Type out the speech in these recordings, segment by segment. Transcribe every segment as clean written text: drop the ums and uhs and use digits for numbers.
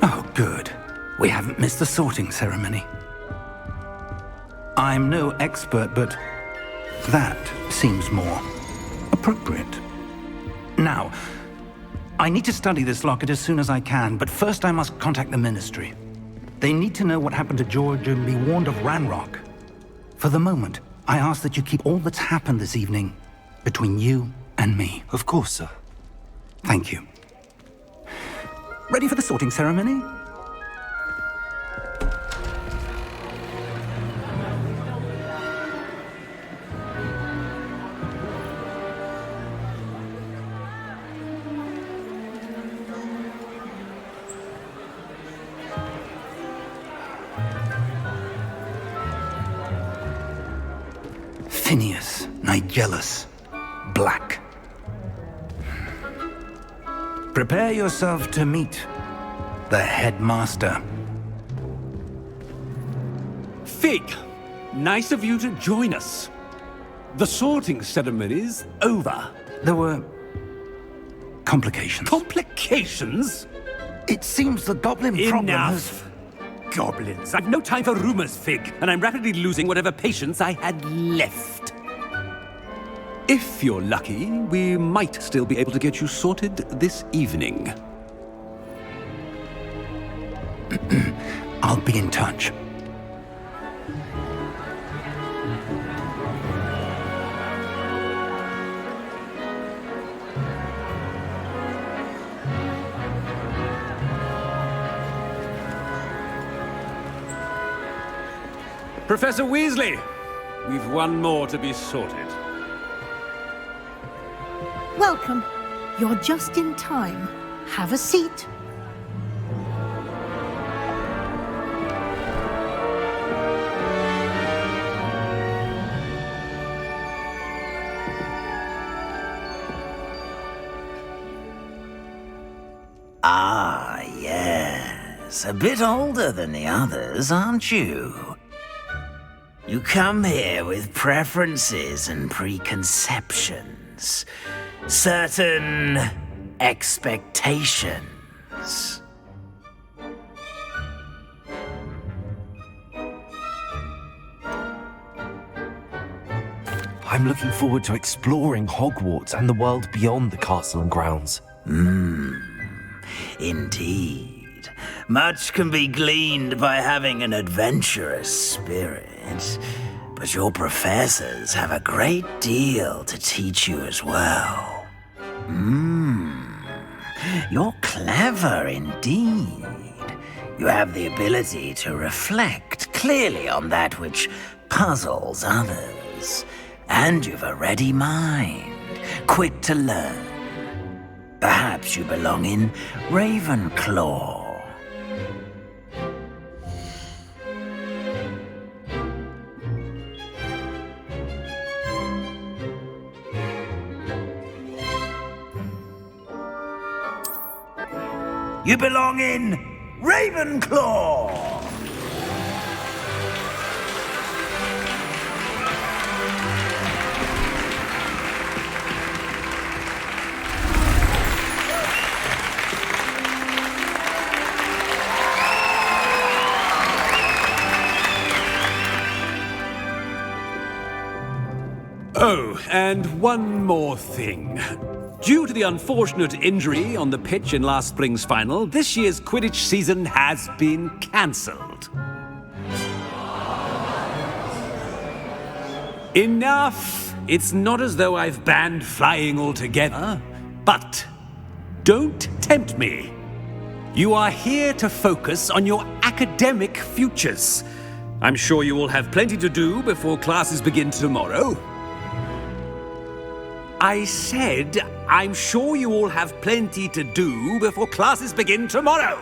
Oh, good. We haven't missed the sorting ceremony. I'm no expert, but that seems more appropriate. Now, I need to study this locket as soon as I can, but first I must contact the Ministry. They need to know what happened to George and be warned of Ranrock. For the moment, I ask that you keep all that's happened this evening between you and me. Of course, sir. Thank you. Ready for the sorting ceremony? Phineas, Nigellus, Black. Prepare yourself to meet the headmaster. Fig, nice of you to join us. The sorting ceremony's over. There were complications. Complications? It seems the goblin problem has... Enough! Goblins. I've no time for rumors, Fig, and I'm rapidly losing whatever patience I had left. If you're lucky, we might still be able to get you sorted this evening. I'll be in touch. Professor Weasley, we've one more to be sorted. Welcome. You're just in time. Have a seat. Ah, yes. A bit older than the others, aren't you? You come here with preferences and preconceptions. Certain expectations. I'm looking forward to exploring Hogwarts and the world beyond the castle and grounds. Indeed. Much can be gleaned by having an adventurous spirit. But your professors have a great deal to teach you as well. You're clever indeed. You have the ability to reflect clearly on that which puzzles others. And you've a ready mind, quick to learn. Perhaps you belong in Ravenclaw. You belong in Ravenclaw! Oh, and one more thing. Due to the unfortunate injury on the pitch in last spring's final, this year's Quidditch season has been cancelled. Enough! It's not as though I've banned flying altogether, but don't tempt me. You are here to focus on your academic futures. I'm sure you will have plenty to do before classes begin tomorrow. I said, I'm sure you all have plenty to do before classes begin tomorrow.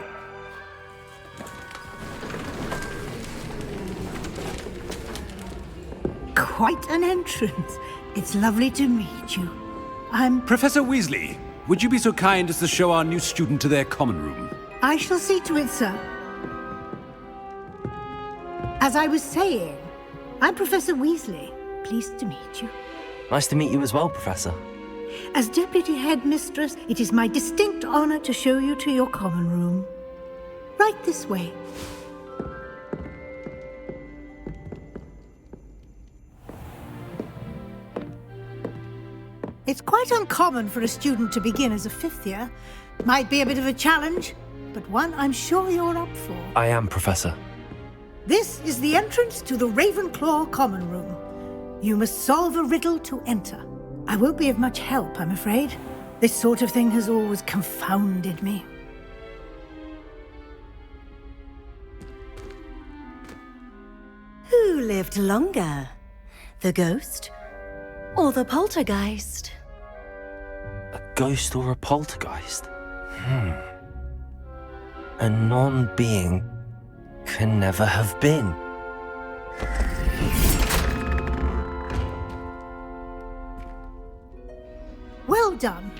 Quite an entrance. It's lovely to meet you. I'm... Professor Weasley, would you be so kind as to show our new student to their common room? I shall see to it, sir. As I was saying, I'm Professor Weasley. Pleased to meet you. Nice to meet you as well, Professor. As Deputy Headmistress, it is my distinct honor to show you to your common room. Right this way. It's quite uncommon for a student to begin as a fifth year. Might be a bit of a challenge, but one I'm sure you're up for. I am, Professor. This is the entrance to the Ravenclaw Common Room. You must solve a riddle to enter. I won't be of much help, I'm afraid. This sort of thing has always confounded me. Who lived longer? The ghost or the poltergeist? A ghost or a poltergeist? A non-being can never have been. Well done.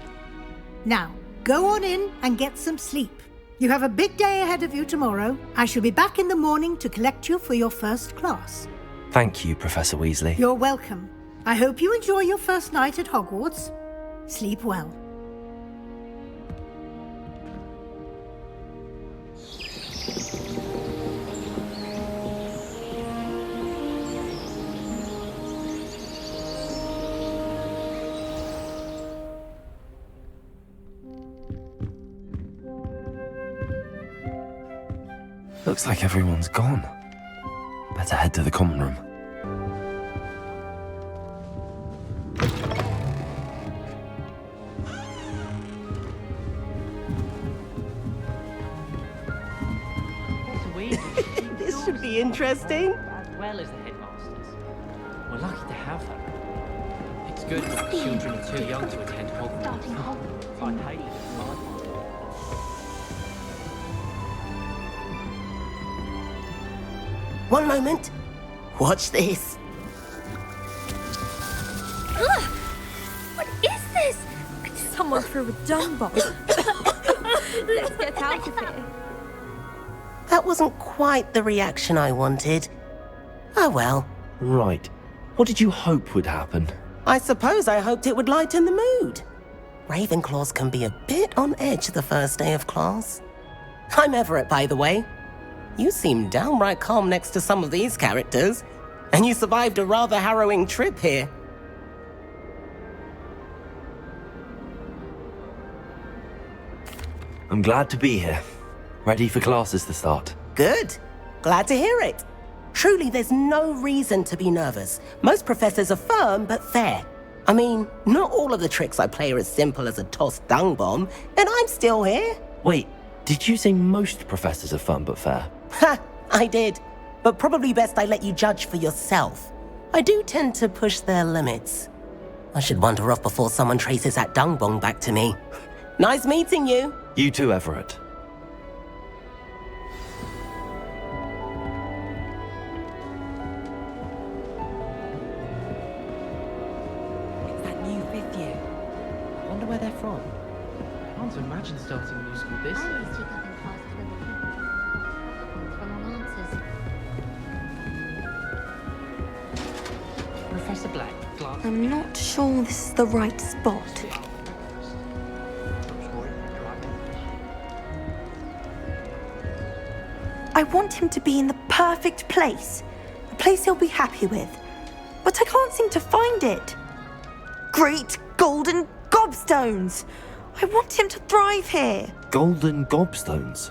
Now, go on in and get some sleep. You have a big day ahead of you tomorrow. I shall be back in the morning to collect you for your first class. Thank you, Professor Weasley. You're welcome. I hope you enjoy your first night at Hogwarts. Sleep well. Looks like everyone's gone. Better head to the common room. This should be interesting. As well as the headmasters. We're lucky to have her. It's good that children are too young to attend Hogwarts. I'd hate it if mine. One moment. Watch this. Ugh! What is this? Someone threw a dung bomb. Let's get out of here. That wasn't quite the reaction I wanted. Oh well. Right. What did you hope would happen? I suppose I hoped it would lighten the mood. Ravenclaws can be a bit on edge the first day of class. I'm Everett, by the way. You seem downright calm next to some of these characters, and you survived a rather harrowing trip here. I'm glad to be here. Ready for classes to start. Good. Glad to hear it. Truly, there's no reason to be nervous. Most professors are firm but fair. I mean, not all of the tricks I play are as simple as a tossed dung bomb, and I'm still here. Wait, did you say most professors are fun but fair? Ha! I did. But probably best I let you judge for yourself. I do tend to push their limits. I should wander off before someone traces that dung bomb back to me. Nice meeting you. You too, Everett. It's that new fifth year. I wonder where they're from. I can't imagine starting a new school this I always late. keep up in classes with the people for long answers. Professor Black, glass. I'm not sure this is the right spot. I want him to be in the perfect place, a place he'll be happy with. But I can't seem to find it. Great golden gobstones! I want him to thrive here. Golden gobstones.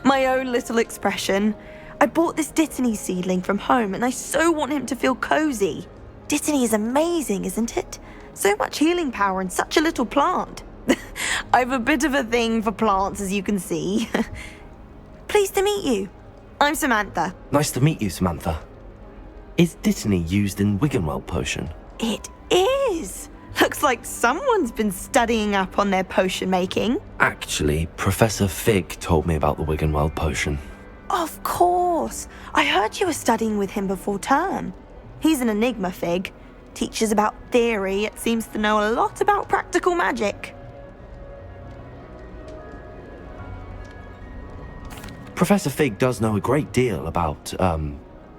My own little expression. I bought this Dittany seedling from home and I so want him to feel cozy. Dittany is amazing, isn't it? So much healing power in such a little plant. I've a bit of a thing for plants, as you can see. Pleased to meet you. I'm Samantha. Nice to meet you, Samantha. Is Dittany used in Wiggenweld potion? It is. Looks like someone's been studying up on their potion making. Actually, Professor Fig told me about the Wiggenweld potion. Of course. I heard you were studying with him before term. He's an enigma, Fig. Teaches about theory, yet seems to know a lot about practical magic. Professor Fig does know a great deal about,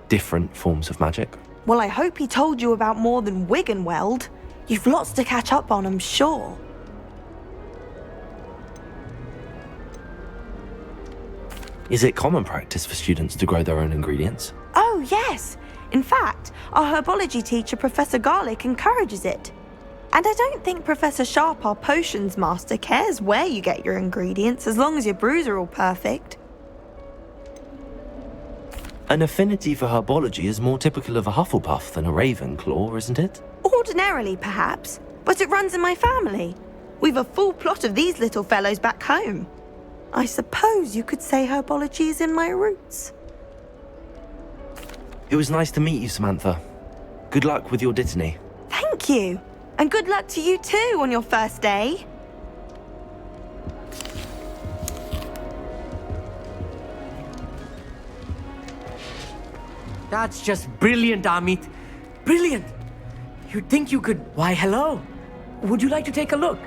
different forms of magic. Well, I hope he told you about more than Wiggenweld. You've lots to catch up on, I'm sure. Is it common practice for students to grow their own ingredients? Oh, yes. In fact, our herbology teacher, Professor Garlic, encourages it. And I don't think Professor Sharp, our potions master, cares where you get your ingredients as long as your brews are all perfect. An affinity for herbology is more typical of a Hufflepuff than a Ravenclaw, isn't it? Ordinarily, perhaps, but it runs in my family. We've a full plot of these little fellows back home. I suppose you could say herbology is in my roots. It was nice to meet you, Samantha. Good luck with your Dittany. Thank you. And good luck to you too on your first day. That's just brilliant, Amit. Brilliant. You'd think you could... Why, hello. Would you like to take a look?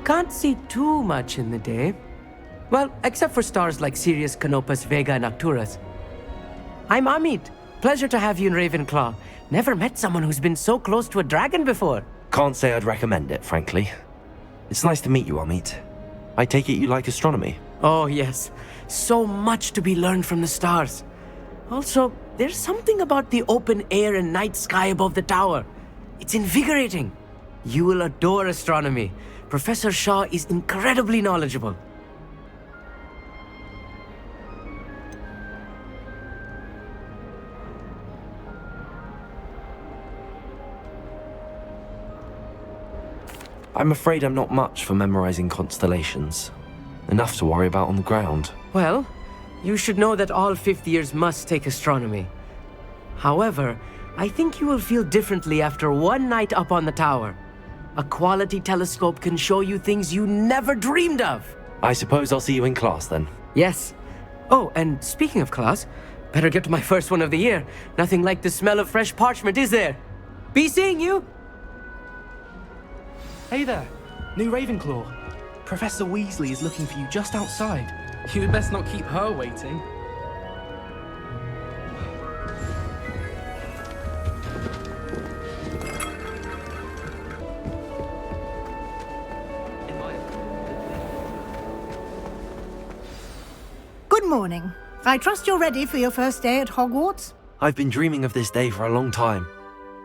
Can't see too much in the day. Well, except for stars like Sirius, Canopus, Vega, and Arcturus. I'm Amit. Pleasure to have you in Ravenclaw. Never met someone who's been so close to a dragon before. Can't say I'd recommend it, frankly. It's nice to meet you, Amit. I take it you like astronomy? Oh, yes. So much to be learned from the stars. Also, there's something about the open air and night sky above the tower. It's invigorating. You will adore astronomy. Professor Shaw is incredibly knowledgeable. I'm afraid I'm not much for memorizing constellations. Enough to worry about on the ground. Well, you should know that all fifth years must take astronomy. However, I think you will feel differently after one night up on the tower. A quality telescope can show you things you never dreamed of. I suppose I'll see you in class then. Yes. Oh, and speaking of class, better get to my first one of the year. Nothing like the smell of fresh parchment, is there? Be seeing you! Hey there, new Ravenclaw. Professor Weasley is looking for you just outside. You'd best not keep her waiting. Good morning. I trust you're ready for your first day at Hogwarts? I've been dreaming of this day for a long time.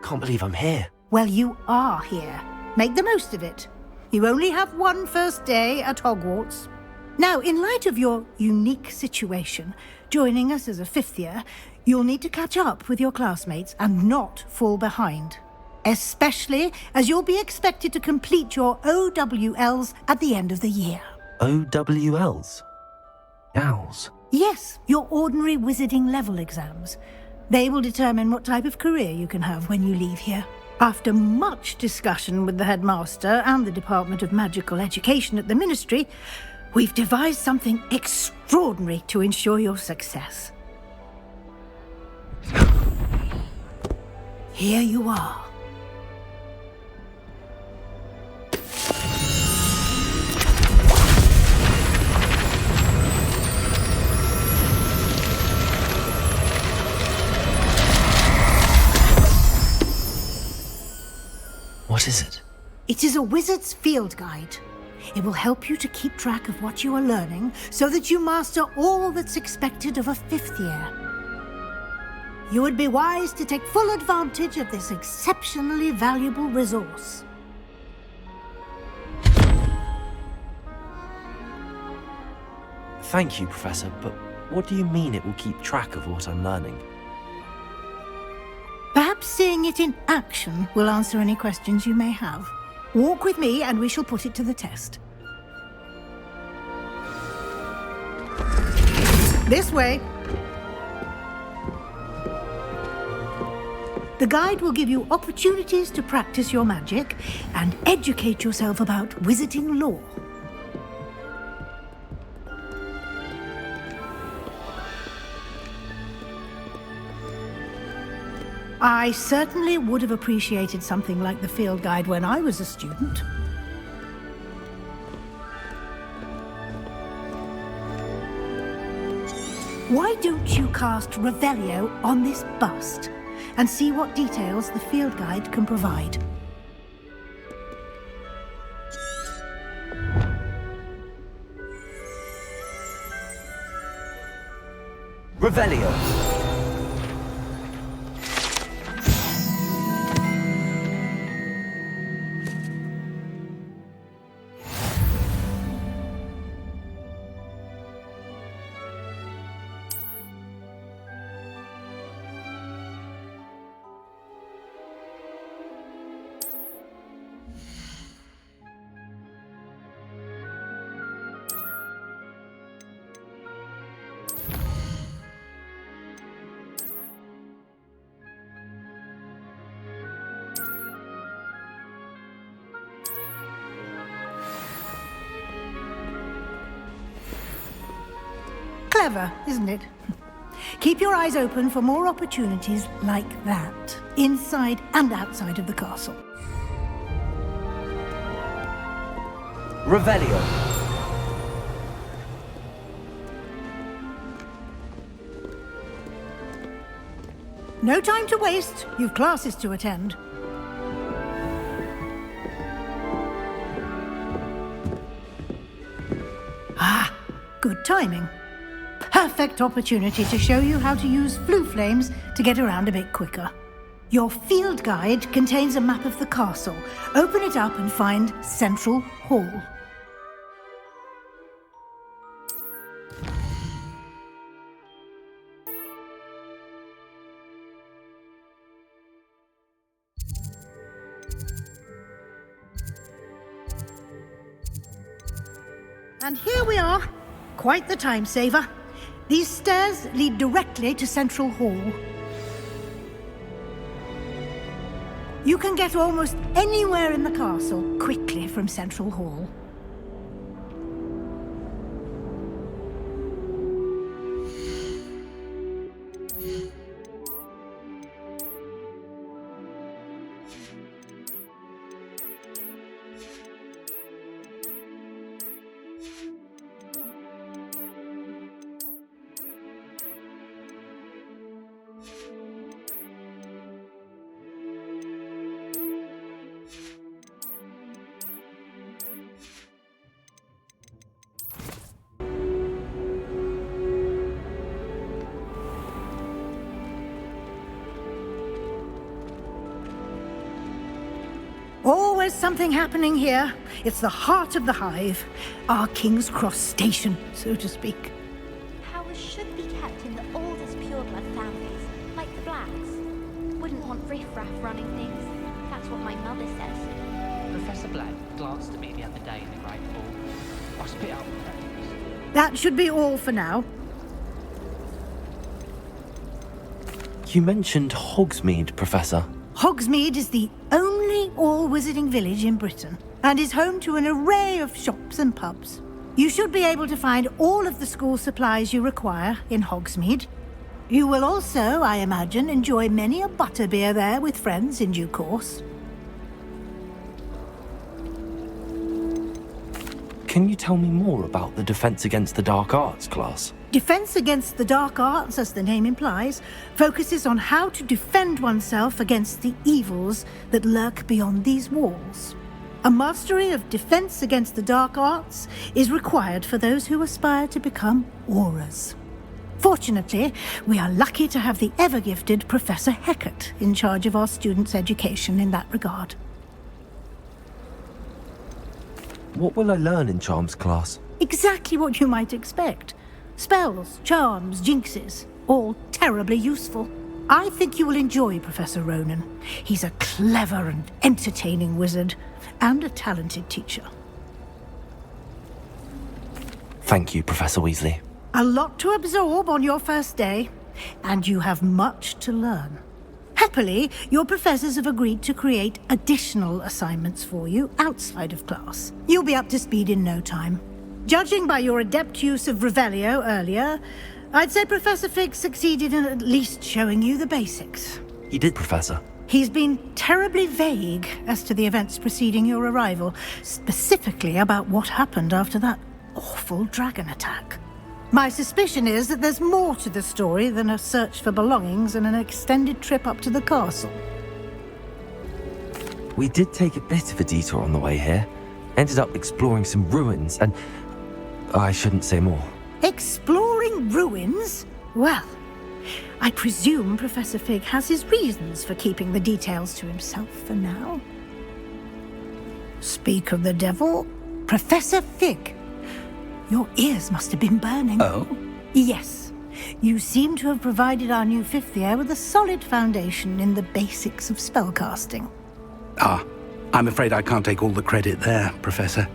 Can't believe I'm here. Well, you are here. Make the most of it. You only have one first day at Hogwarts. Now, in light of your unique situation, joining us as a fifth year, you'll need to catch up with your classmates and not fall behind. Especially as you'll be expected to complete your OWLs at the end of the year. OWLs? Owls? Yes, your ordinary wizarding level exams. They will determine what type of career you can have when you leave here. After much discussion with the headmaster and the Department of Magical Education at the Ministry, we've devised something extraordinary to ensure your success. Here you are. What is it? It is a wizard's field guide. It will help you to keep track of what you are learning so that you master all that's expected of a fifth year. You would be wise to take full advantage of this exceptionally valuable resource. Thank you, Professor, but what do you mean it will keep track of what I'm learning? Perhaps seeing it in action will answer any questions you may have. Walk with me and we shall put it to the test. This way. The guide will give you opportunities to practice your magic and educate yourself about wizarding lore. I certainly would have appreciated something like the field guide when I was a student. Why don't you cast Revelio on this bust and see what details the field guide can provide? Revelio. Clever, isn't it? Keep your eyes open for more opportunities like that, inside and outside of the castle. Revelio. No time to waste. You've classes to attend. Ah, good timing. Perfect opportunity to show you how to use flue flames to get around a bit quicker. Your field guide contains a map of the castle. Open it up and find Central Hall. And here we are. Quite the time saver. These stairs lead directly to Central Hall. You can get almost anywhere in the castle quickly from Central Hall. Always something happening here. It's the heart of the hive. Our King's Cross station, so to speak. Powers should be kept in the oldest pureblood families, like the Blacks. Wouldn't want riffraff running things. That's what my mother says. Professor Black glanced at me the other day in the Great Hall. I spit out the preference. That should be all for now. You mentioned Hogsmeade, Professor. Hogsmeade is the only all-wizarding village in Britain and is home to an array of shops and pubs. You should be able to find all of the school supplies you require in Hogsmeade. You will also, I imagine, enjoy many a butterbeer there with friends in due course. Can you tell me more about the Defense Against the Dark Arts class? Defense Against the Dark Arts, as the name implies, focuses on how to defend oneself against the evils that lurk beyond these walls. A mastery of Defense Against the Dark Arts is required for those who aspire to become auras. Fortunately, we are lucky to have the ever-gifted Professor Hecat in charge of our students' education in that regard. What will I learn in Charms class? Exactly what you might expect. Spells, charms, jinxes, all terribly useful. I think you will enjoy Professor Ronan. He's a clever and entertaining wizard, and a talented teacher. Thank you, Professor Weasley. A lot to absorb on your first day, and you have much to learn. Happily, your professors have agreed to create additional assignments for you outside of class. You'll be up to speed in no time. Judging by your adept use of Revelio earlier, I'd say Professor Fig succeeded in at least showing you the basics. He did, Professor. He's been terribly vague as to the events preceding your arrival, specifically about what happened after that awful dragon attack. My suspicion is that there's more to the story than a search for belongings and an extended trip up to the castle. We did take a bit of a detour on the way here. Ended up exploring some ruins and... I shouldn't say more. Exploring ruins? Well, I presume Professor Fig has his reasons for keeping the details to himself for now. Speak of the devil, Professor Fig. Your ears must have been burning. Oh? Yes. You seem to have provided our new fifth year with a solid foundation in the basics of spellcasting. Ah, I'm afraid I can't take all the credit there, Professor.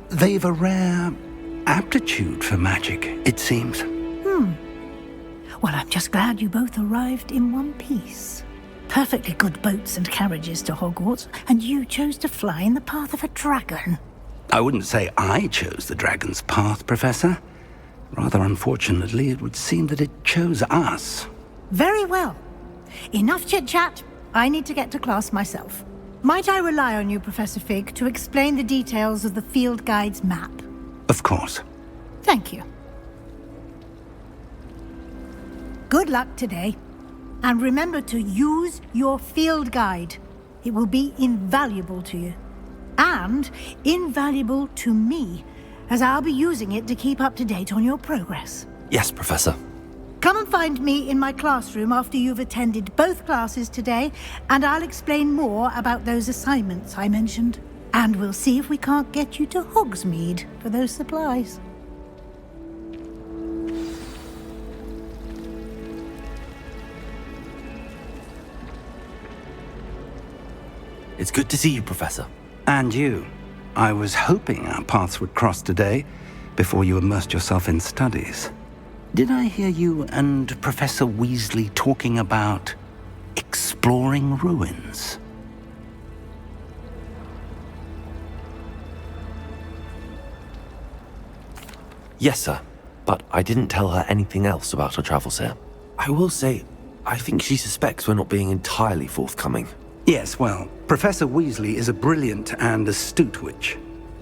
They've a rare aptitude for magic, it seems. Well, I'm just glad you both arrived in one piece. Perfectly good boats and carriages to Hogwarts, and you chose to fly in the path of a dragon. I wouldn't say I chose the dragon's path, Professor. Rather unfortunately, it would seem that it chose us. Very well. Enough chit-chat. I need to get to class myself. Might I rely on you, Professor Fig, to explain the details of the field guide's map? Of course. Thank you. Good luck today. And remember to use your field guide. It will be invaluable to you. And invaluable to me, as I'll be using it to keep up to date on your progress. Yes, Professor. Come and find me in my classroom after you've attended both classes today, and I'll explain more about those assignments I mentioned. And we'll see if we can't get you to Hogsmeade for those supplies. It's good to see you, Professor. And you. I was hoping our paths would cross today, before you immersed yourself in studies. Did I hear you and Professor Weasley talking about exploring ruins? Yes, sir. But I didn't tell her anything else about our travels here. I will say, I think she suspects we're not being entirely forthcoming. Yes, well, Professor Weasley is a brilliant and astute witch.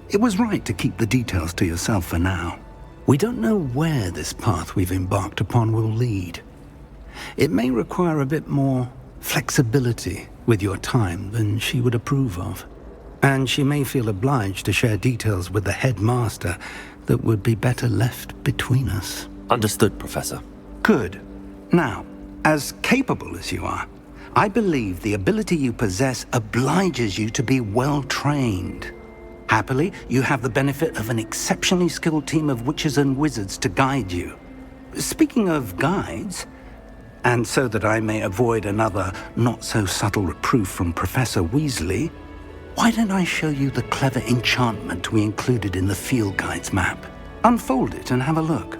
It was right to keep the details to yourself for now. We don't know where this path we've embarked upon will lead. It may require a bit more flexibility with your time than she would approve of. And she may feel obliged to share details with the headmaster that would be better left between us. Understood, Professor. Good. Now, as capable as you are, I believe the ability you possess obliges you to be well-trained. Happily, you have the benefit of an exceptionally skilled team of witches and wizards to guide you. Speaking of guides, and so that I may avoid another not-so-subtle reproof from Professor Weasley, why don't I show you the clever enchantment we included in the field guide's map? Unfold it and have a look.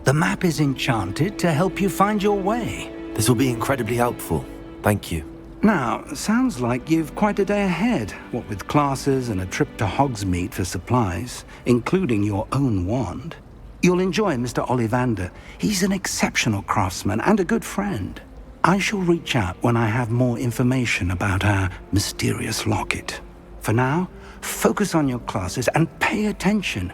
The map is enchanted to help you find your way. This will be incredibly helpful. Thank you. Now, sounds like you've quite a day ahead, what with classes and a trip to Hogsmeade for supplies, including your own wand. You'll enjoy Mr. Ollivander. He's an exceptional craftsman and a good friend. I shall reach out when I have more information about our mysterious locket. For now, focus on your classes and pay attention.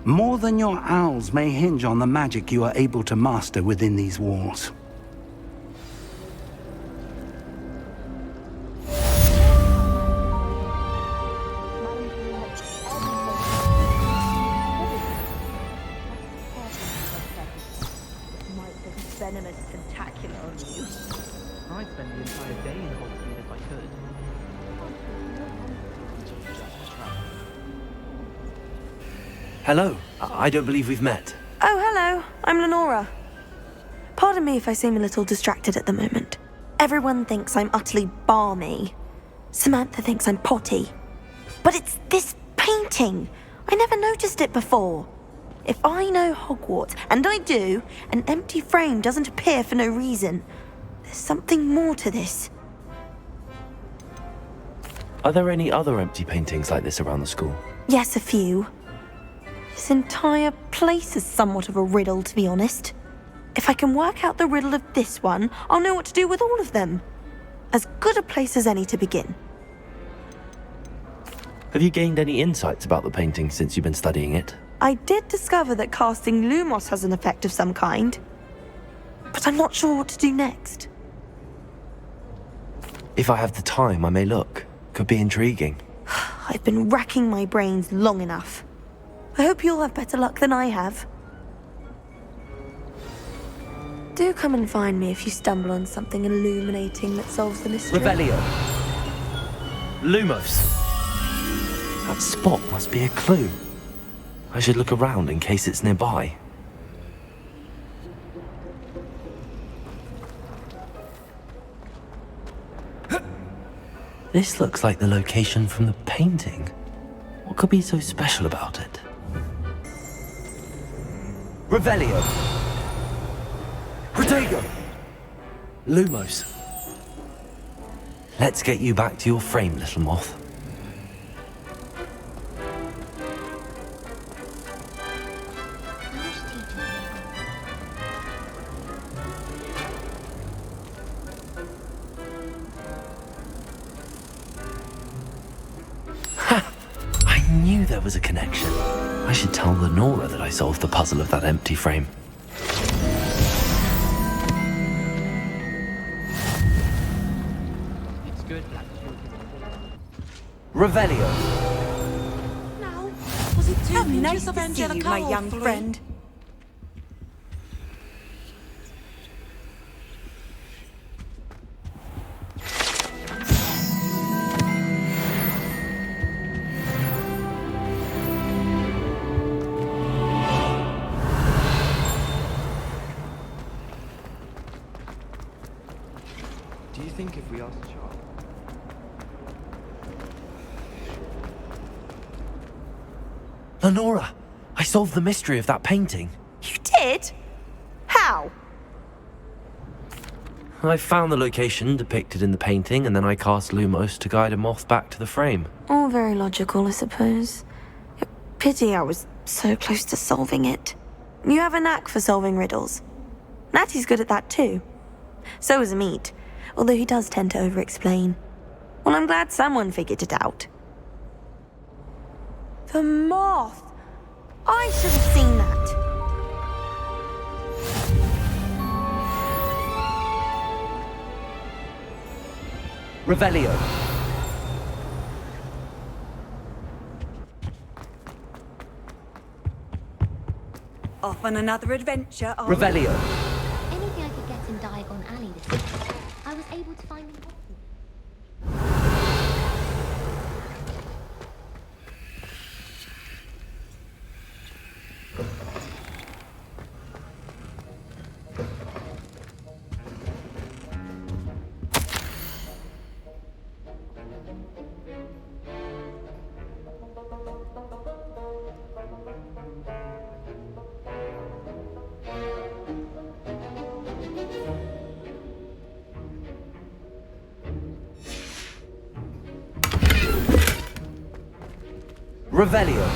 More than your owls may hinge on the magic you are able to master within these walls. Venomous tentacular on you. I'd spend the entire day in Hogsmeade if I could. Hello. I don't believe we've met. Oh, hello. I'm Lenora. Pardon me if I seem a little distracted at the moment. Everyone thinks I'm utterly balmy. Samantha thinks I'm potty. But it's this painting. I never noticed it before. If I know Hogwarts, and I do, an empty frame doesn't appear for no reason. There's something more to this. Are there any other empty paintings like this around the school? Yes, a few. This entire place is somewhat of a riddle, to be honest. If I can work out the riddle of this one, I'll know what to do with all of them. As good a place as any to begin. Have you gained any insights about the painting since you've been studying it? I did discover that casting Lumos has an effect of some kind, but I'm not sure what to do next. If I have the time, I may look. Could be intriguing. I've been racking my brains long enough. I hope you'll have better luck than I have. Do come and find me if you stumble on something illuminating that solves the mystery. Revelio. Lumos. That spot must be a clue. I should look around in case it's nearby. This looks like the location from the painting. What could be so special about it? Revelio. Protego. Lumos. Let's get you back to your frame, little moth. I knew there was a connection. I should tell Lenora that I solved the puzzle of that empty frame. It's good. Revelio. Now, was it 2 pinches Nice of to see Angelica you, my or young 3? friend. Do you think if we asked Charles? Lenora, I solved the mystery of that painting. You did? How? I found the location depicted in the painting, and then I cast Lumos to guide a moth back to the frame. All very logical, I suppose. Pity I was so close to solving it. You have a knack for solving riddles. Natty's good at that too. So is Amit, although he does tend to over-explain. Well, I'm glad someone figured it out. The moth! I should have seen that. Revelio. Off on another adventure, are Revelio. Anything I could get in Diagon Alley this week. I was able to find them. Revelio.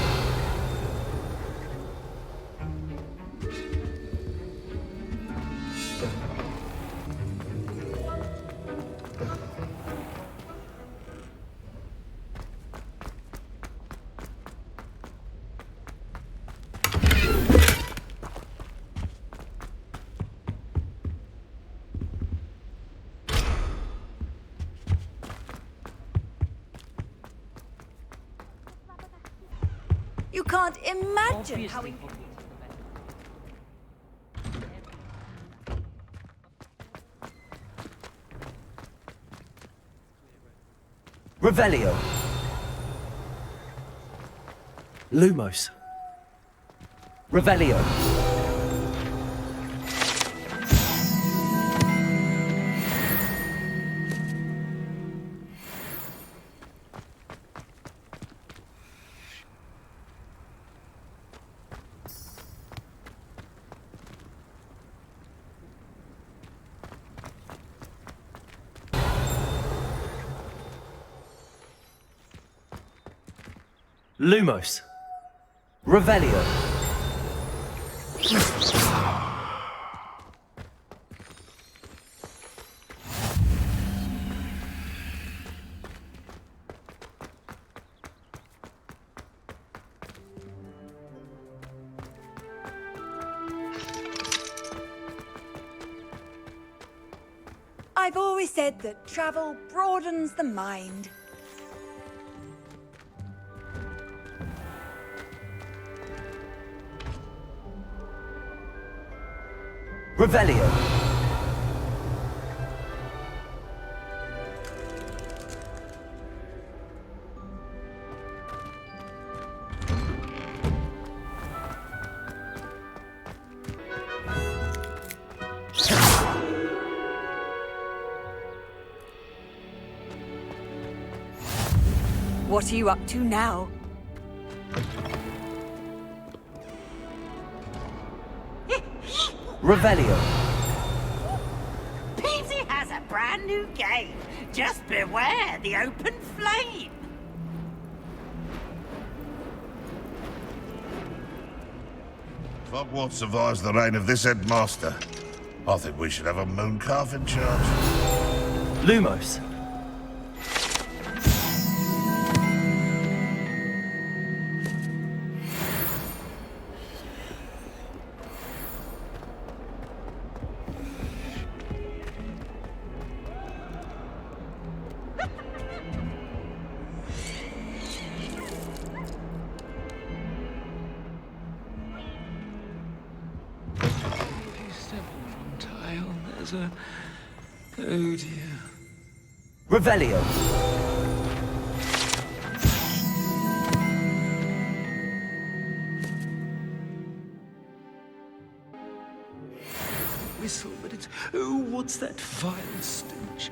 You can't imagine how... Revelio. Lumos. Revelio. Lumos. Revelio. I've always said that travel broadens the mind. Revelio. What are you up to now? Revelio. Peasy has a brand new game. Just beware the open flame. Hogwarts survives the reign of this headmaster. I think we should have a moon calf in charge. Lumos. Oh dear. Revelio. Whistle, but it's... Oh, what's that vile stench?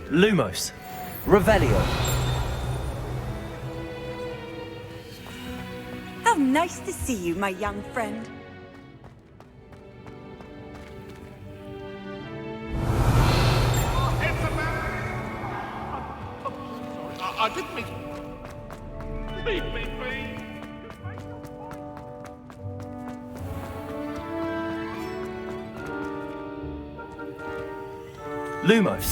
Lumos. Revelio. How nice to see you, my young friend. I didn't mean... Leave me be. Lumos.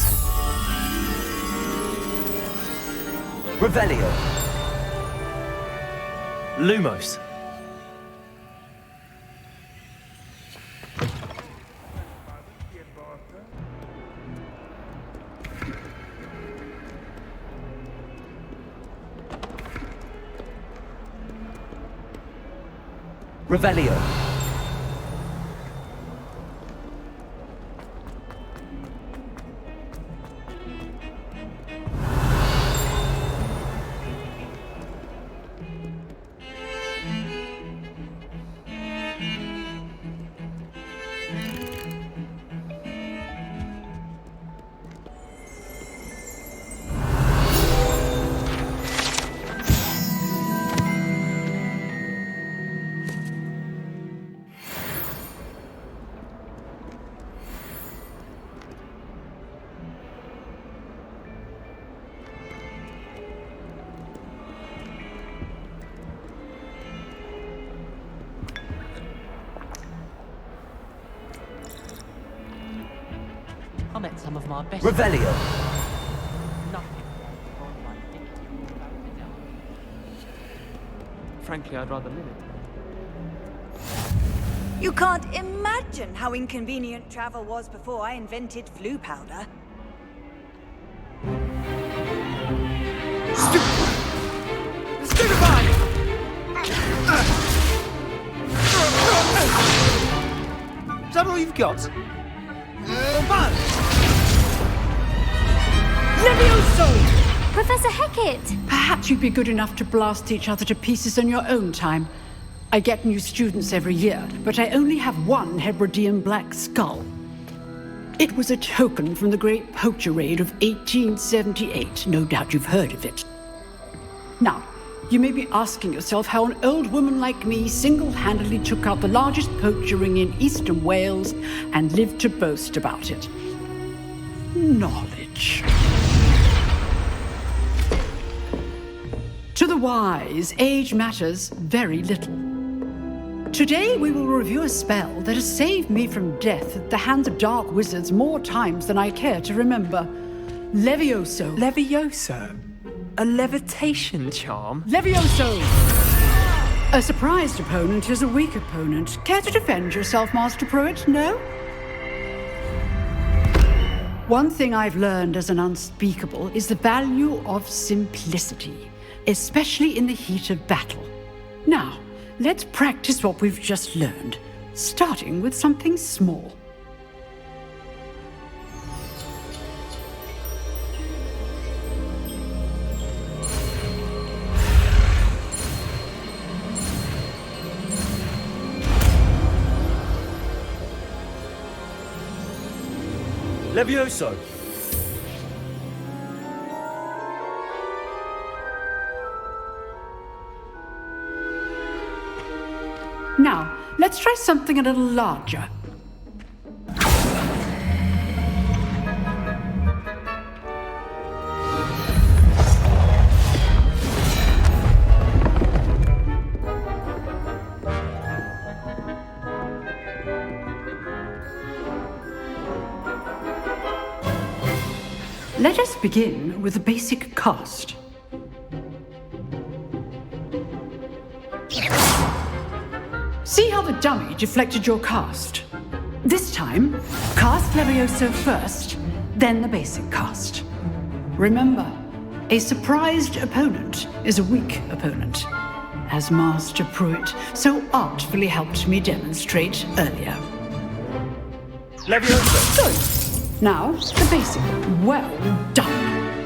Revelio. Lumos. Revelio. I met some of my best Revelio. Frankly, I'd rather live it. You can't imagine how inconvenient travel was before I invented flu powder. Stupefy! Is that all you've got? Levioso! Professor Hecat! Perhaps you'd be good enough to blast each other to pieces in your own time. I get new students every year, but I only have one Hebridean black skull. It was a token from the Great Poacher Raid of 1878. No doubt you've heard of it. Now, you may be asking yourself how an old woman like me single-handedly took out the largest poacher ring in eastern Wales and lived to boast about it. Knowledge. To the wise, age matters very little. Today we will review a spell that has saved me from death at the hands of dark wizards more times than I care to remember. Levioso. Levioso? A levitation charm? Levioso! A surprised opponent is a weak opponent. Care to defend yourself, Master Pruitt? No? One thing I've learned as an unspeakable is the value of simplicity, especially in the heat of battle. Now, let's practice what we've just learned, starting with something small. Levioso! Now, let's try something a little larger. Let us begin with the basic cast. See how the dummy deflected your cast? This time, cast Levioso first, then the basic cast. Remember, a surprised opponent is a weak opponent, as Master Pruitt so artfully helped me demonstrate earlier. Levioso! Good. Now, the basic. Well done.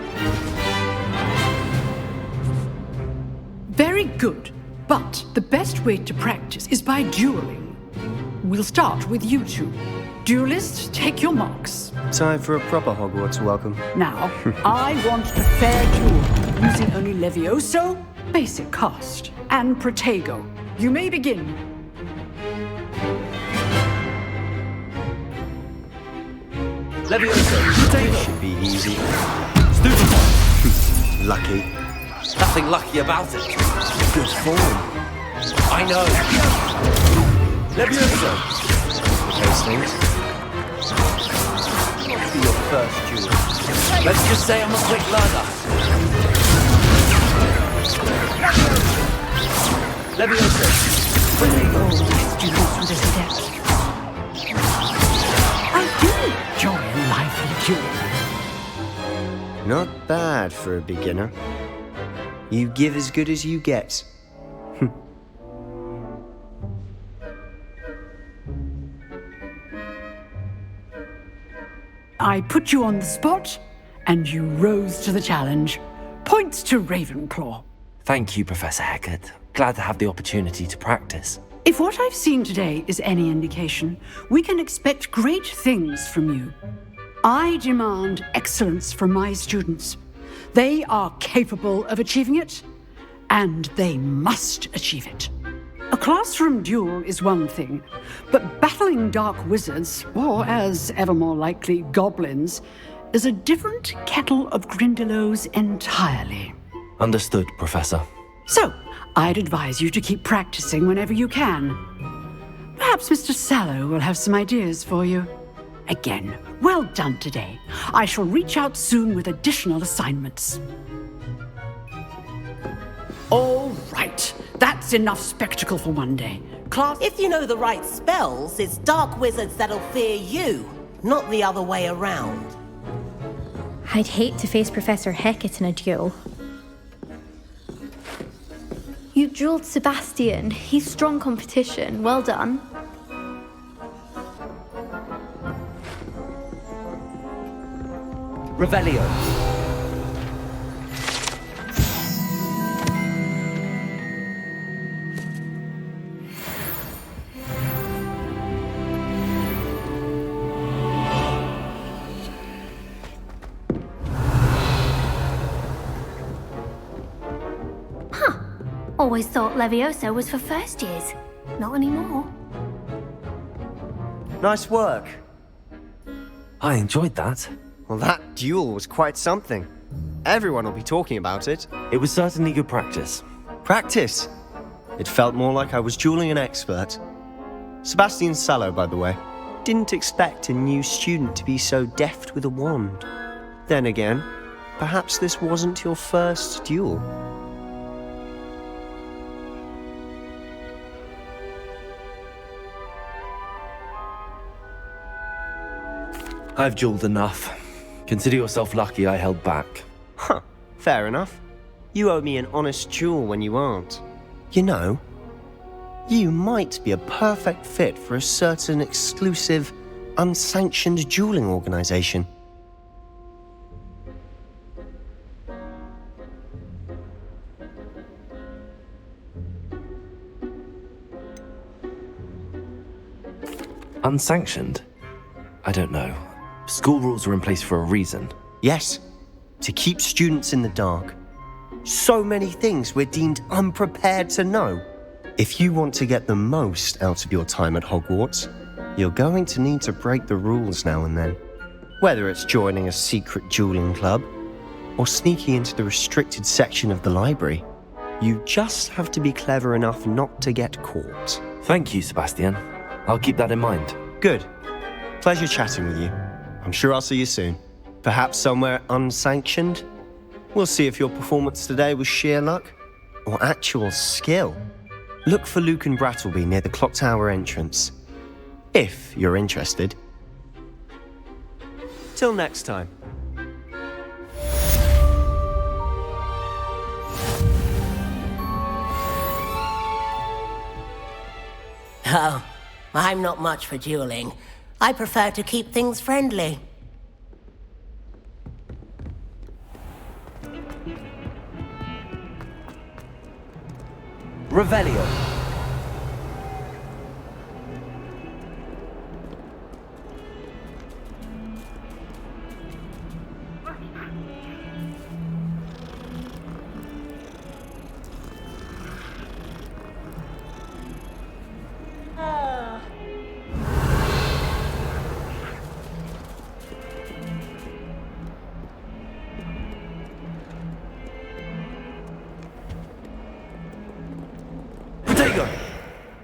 Very good. But the best way to practice is by dueling. We'll start with you two. Duelists, take your marks. Time for a proper Hogwarts welcome. Now, I want a fair duel, using only Levioso, basic cast, and Protego. You may begin. Levioso! This should be easy. Stupefy! Lucky. Nothing lucky about it. Good form. I know. Levioso! Those things. What'll be your first duel? Let's just say I'm a quick learner. Levioso! Bring all these duels with this depth. I do enjoy a lively duel. Not bad for a beginner. You give as good as you get. I put you on the spot, and you rose to the challenge. Points to Ravenclaw. Thank you, Professor Hecat. Glad to have the opportunity to practice. If what I've seen today is any indication, we can expect great things from you. I demand excellence from my students. They are capable of achieving it, and they must achieve it. A classroom duel is one thing, but battling dark wizards, or as ever more likely, goblins, is a different kettle of Grindylows entirely. Understood, Professor. So, I'd advise you to keep practicing whenever you can. Perhaps Mr. Sallow will have some ideas for you. Again, well done today. I shall reach out soon with additional assignments. All right, that's enough spectacle for one day. Class... If you know the right spells, it's dark wizards that'll fear you, not the other way around. I'd hate to face Professor Hecat in a duel. You dueled Sebastian. He's strong competition. Well done. Revelio. Always thought Levioso was for first years. Not anymore. Nice work. I enjoyed that. Well, that duel was quite something. Everyone will be talking about it. It was certainly good practice. Practice? It felt more like I was dueling an expert. Sebastian Sallow, by the way. Didn't expect a new student to be so deft with a wand. Then again, perhaps this wasn't your first duel. I've dueled enough. Consider yourself lucky I held back. Huh, fair enough. You owe me an honest duel when you aren't. You know, you might be a perfect fit for a certain exclusive, unsanctioned dueling organization. Unsanctioned? I don't know. School rules are in place for a reason. Yes, to keep students in the dark. So many things we're deemed unprepared to know. If you want to get the most out of your time at Hogwarts, you're going to need to break the rules now and then. Whether it's joining a secret dueling club, or sneaking into the restricted section of the library, you just have to be clever enough not to get caught. Thank you, Sebastian. I'll keep that in mind. Good. Pleasure chatting with you. I'm sure I'll see you soon. Perhaps somewhere unsanctioned? We'll see if your performance today was sheer luck or actual skill. Look for Luke and Brattleby near the clock tower entrance, if you're interested. Till next time. Oh, I'm not much for dueling. I prefer to keep things friendly. Revelio.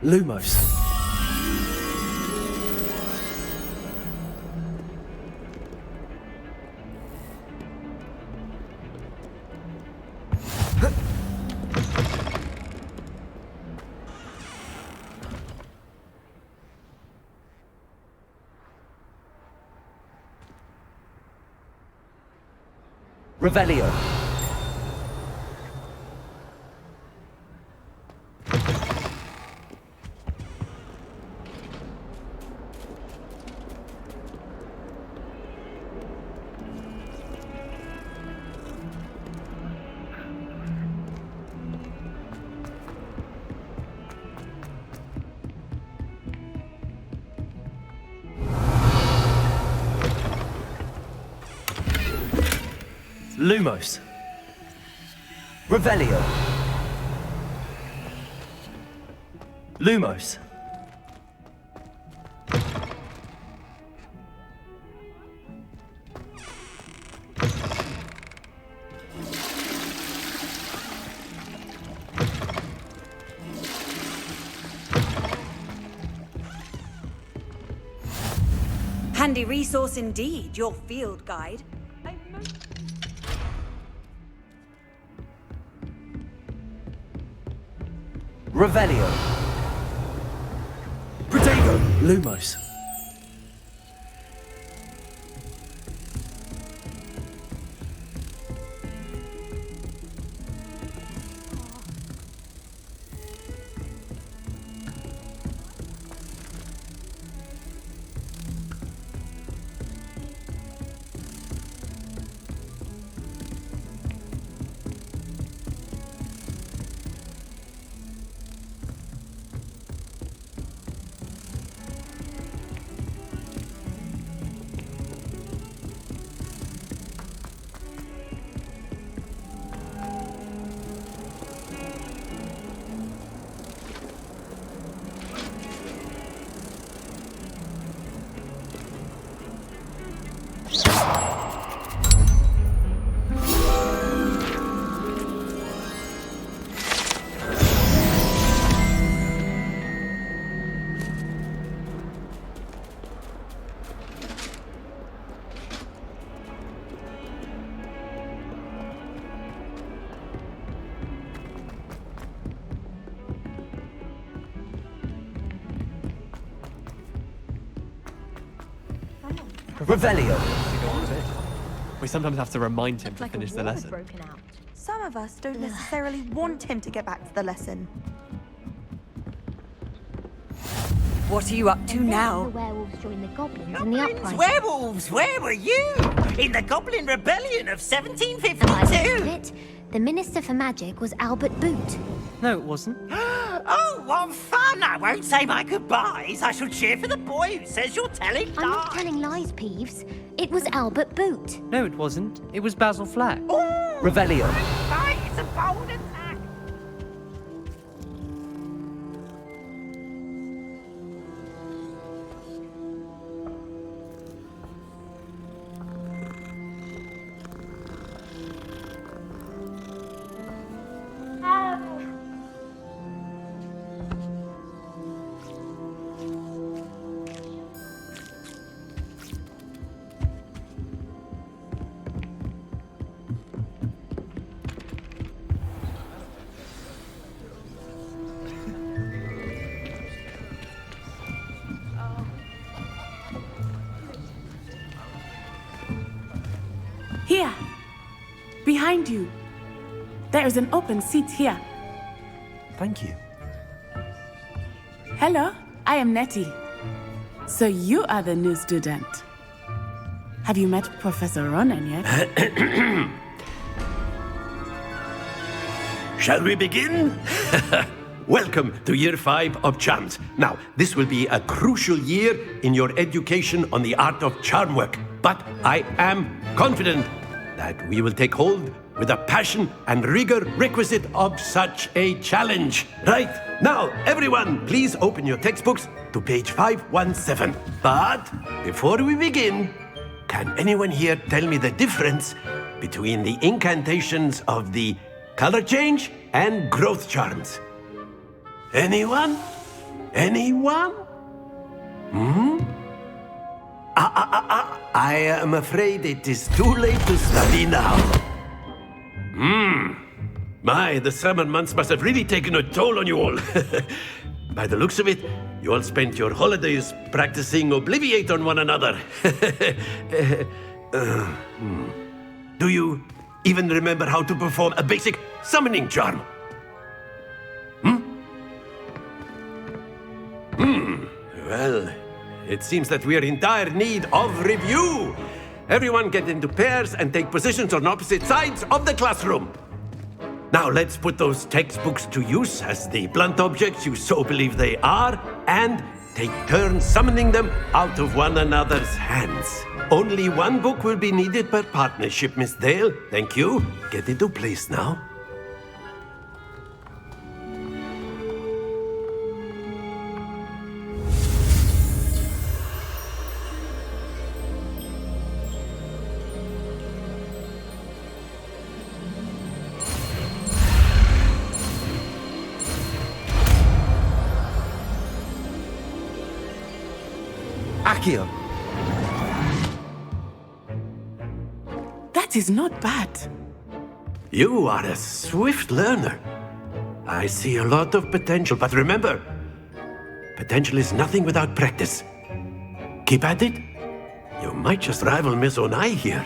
Lumos. Revelio. Lumos. Revelio. Lumos. Handy resource indeed, your field guide. Revelio. Protego. Lumos. Revelio. We sometimes have to remind him to Like finish a the war had lesson. broken out. Some of us don't necessarily want him to get back to the lesson. What are you up to now? The werewolves joined the goblins in the uprising. Werewolves, where were you? In the Goblin Rebellion of And by the end of 1752? it, the Minister for Magic was Albert Boot. No, it wasn't. Oh, what fun! I won't say my goodbyes. I shall cheer for the boy who says you're telling I'm not lies. telling lies, Peeves. It was Albert Boot. No, it wasn't. It was Basil Flack. Revelio. Right, it's a bold attack. Here. Behind you. There is an open seat here. Thank you. Hello, I am Nettie. So you are the new student. Have you met Professor Ronan yet? Shall we begin? Welcome to Year 5 of Charms. Now, this will be a crucial year in your education on the art of charm work. But I am confident that we will take hold with the passion and rigor requisite of such a challenge. Right, now, everyone, please open your textbooks to page 517. But before we begin, can anyone here tell me the difference between the incantations of the color change and growth charms? Anyone? Anyone? I am afraid it is too late to study now. My, the summer months must have really taken a toll on you all. By the looks of it, you all spent your holidays practicing Obliviate on one another. Do you even remember how to perform a basic summoning charm? Well, it seems that we are in dire need of review. Everyone get into pairs and take positions on opposite sides of the classroom. Now let's put those textbooks to use as the blunt objects you so believe they are, and take turns summoning them out of one another's hands. Only one book will be needed per partnership, Miss Dale. Thank you. Get into place now. Accio. That is not bad. You are a swift learner. I see a lot of potential, but remember, potential is nothing without practice. Keep at it. You might just rival Miss Onai here.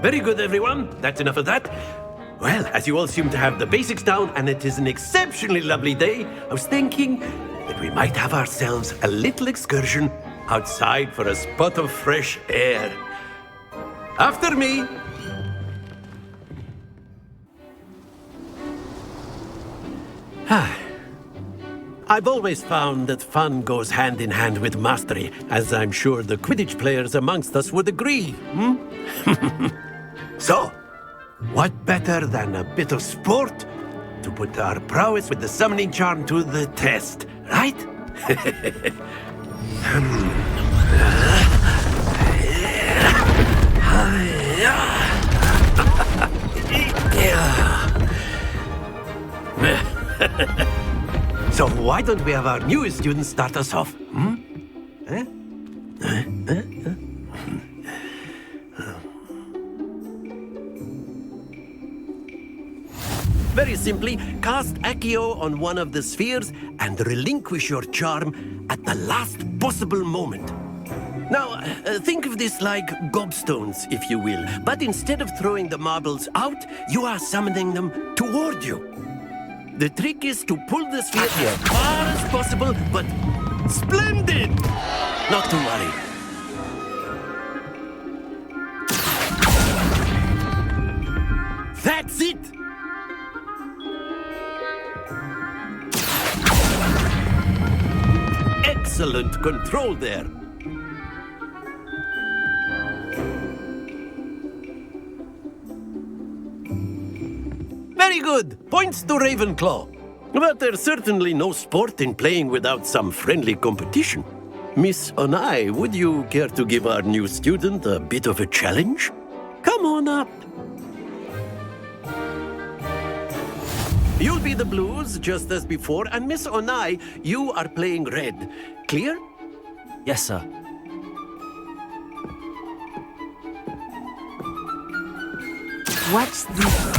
Very good, everyone. That's enough of that. Well, as you all seem to have the basics down, and it is an exceptionally lovely day, I was thinking that we might have ourselves a little excursion outside for a spot of fresh air. After me. I've always found that fun goes hand in hand with mastery, as I'm sure the Quidditch players amongst us would agree. So, what better than a bit of sport to put our prowess with the summoning charm to the test, right? So why don't we have our newest student start us off? Very simply, cast Accio on one of the spheres and relinquish your charm at the last possible moment. Now, think of this like gobstones, if you will. But instead of throwing the marbles out, you are summoning them toward you. The trick is to pull the sphere as far as possible, but splendid! Not to worry. That's it! Excellent control there. Very good. Points to Ravenclaw. But there's certainly no sport in playing without some friendly competition. Miss Onai, would you care to give our new student a bit of a challenge? Come on up. You'll be the blues, just as before, and Miss Onai, you are playing red. Clear? Yes, sir. Watch this.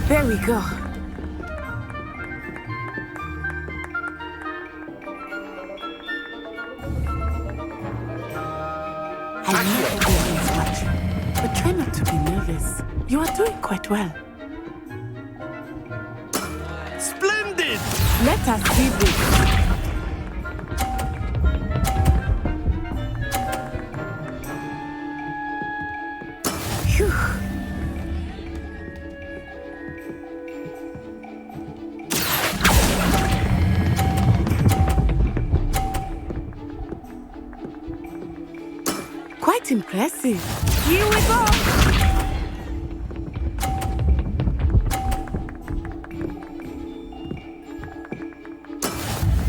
There we go. I know everyone's watching, but try not to be nervous. You are doing quite well. Splendid! Let us see this. Phew. Quite impressive. Here we go.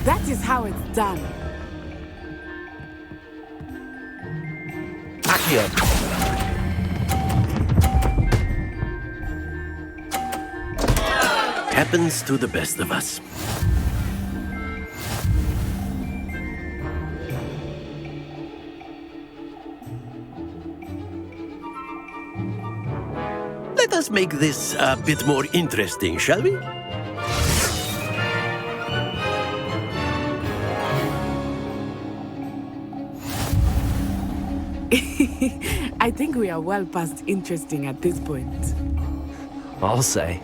That is how it's done. Accio. Happens to the best of us. Let us make this a bit more interesting, shall we? I think we are well past interesting at this point. I'll say.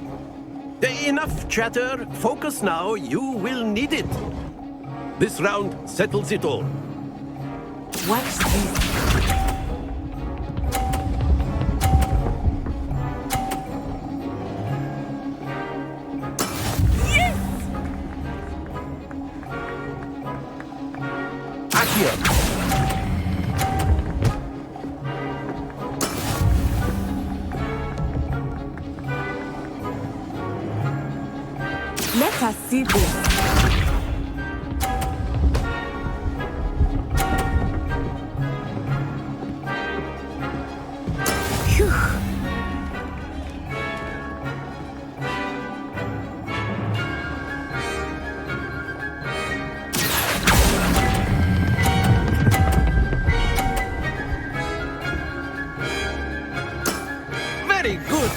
Enough chatter. Focus now. You will need it. This round settles it all. Watch this. Let us see this. Phew. Very good.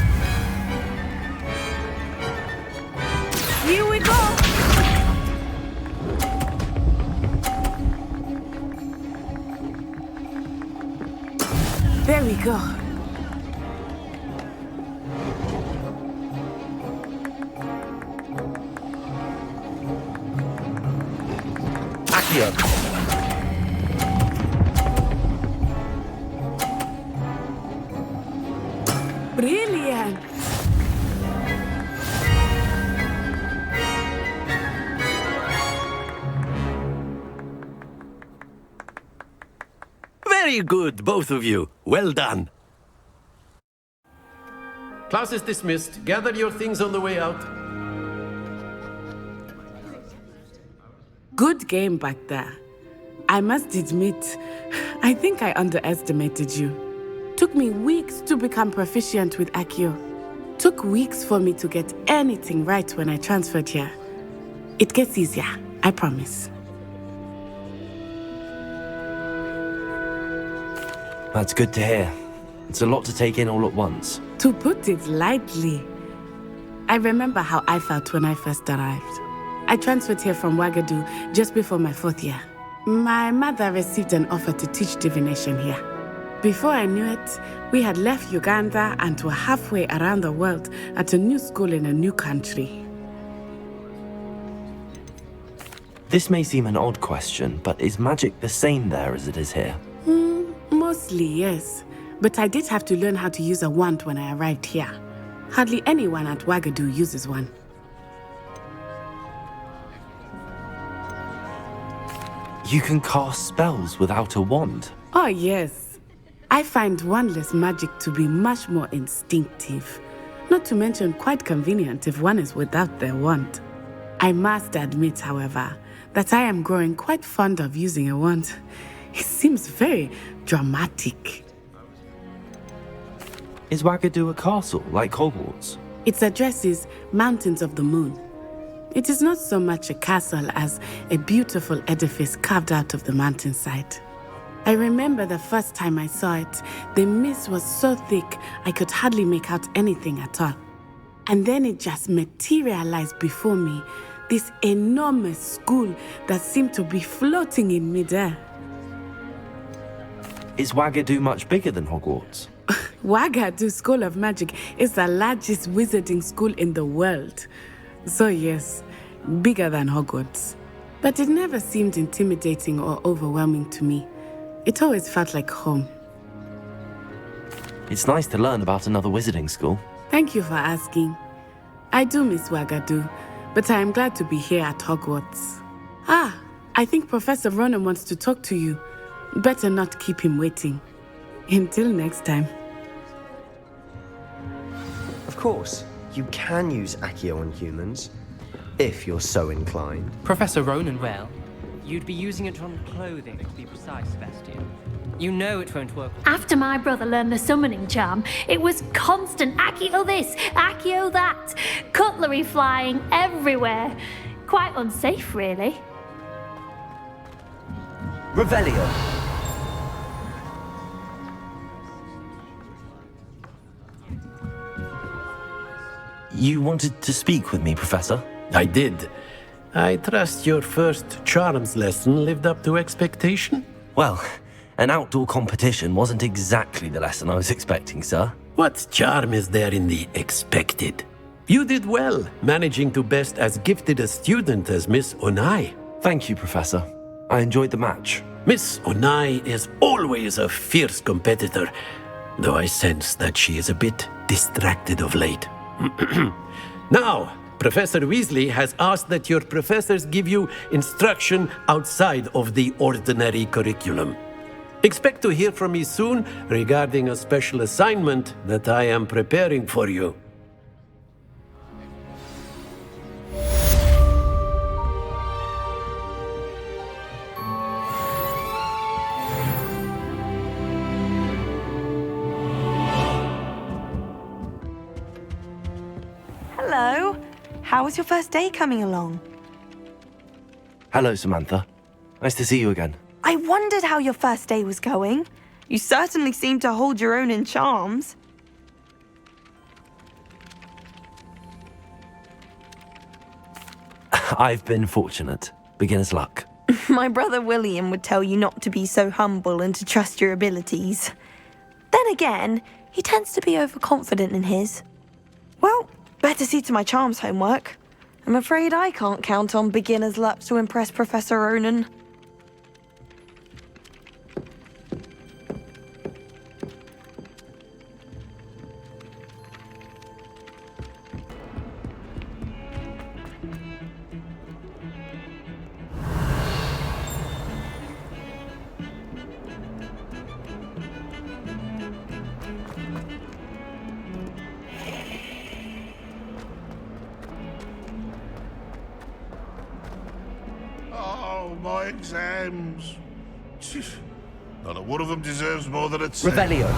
Here we go. There we go. Accio. Brilliant. Very good, both of you. Well done. Class is dismissed. Gather your things on the way out. Good game back there. I must admit, I think I underestimated you. Took me weeks to become proficient with Accio. Took weeks for me to get anything right when I transferred here. It gets easier, I promise. That's good to hear. It's a lot to take in all at once. To put it lightly, I remember how I felt when I first arrived. I transferred here from Ouagadougou just before my 4th year. My mother received an offer to teach divination here. Before I knew it, we had left Uganda and were halfway around the world at a new school in a new country. This may seem an odd question, but is magic the same there as it is here? Mostly, yes. But I did have to learn how to use a wand when I arrived here. Hardly anyone at Ouagadougou uses one. You can cast spells without a wand? Oh, yes. I find wandless magic to be much more instinctive. Not to mention quite convenient if one is without their wand. I must admit, however, that I am growing quite fond of using a wand. It seems very dramatic. Is Ouagadougou a castle, like Hogwarts? Its address is Mountains of the Moon. It is not so much a castle as a beautiful edifice carved out of the mountainside. I remember the first time I saw it, the mist was so thick I could hardly make out anything at all. And then it just materialized before me, this enormous school that seemed to be floating in midair. Is Ouagadougou much bigger than Hogwarts? Ouagadougou School of Magic is the largest wizarding school in the world. So yes, bigger than Hogwarts. But it never seemed intimidating or overwhelming to me. It always felt like home. It's nice to learn about another wizarding school. Thank you for asking. I do miss Ouagadougou, but I am glad to be here at Hogwarts. I think Professor Ronan wants to talk to you. Better not keep him waiting. Until next time. Of course, you can use Accio on humans, if you're so inclined. Professor Ronan, well, you'd be using it on clothing, to be precise, Sebastian. You know it won't work. After my brother learned the summoning charm, it was constant Accio this, Accio that, cutlery flying everywhere. Quite unsafe, really. Revelio. You wanted to speak with me, Professor? I did. I trust your first charms lesson lived up to expectation? Well, an outdoor competition wasn't exactly the lesson I was expecting, sir. What charm is there in the expected? You did well, managing to best as gifted a student as Miss Onai. Thank you, Professor. I enjoyed the match. Miss Onai is always a fierce competitor, though I sense that she is a bit distracted of late. Now, Professor Weasley has asked that your professors give you instruction outside of the ordinary curriculum. Expect to hear from me soon regarding a special assignment that I am preparing for you. Hello. How was your first day coming along? Hello, Samantha. Nice to see you again. I wondered how your first day was going. You certainly seem to hold your own in charms. I've been fortunate. Beginner's luck. My brother William would tell you not to be so humble and to trust your abilities. Then again, he tends to be overconfident in his. Well, better see to my charms homework. I'm afraid I can't count on beginner's luck to impress Professor Ronan. Oh, my exams. Not a one of them deserves more than a 10. Revelio.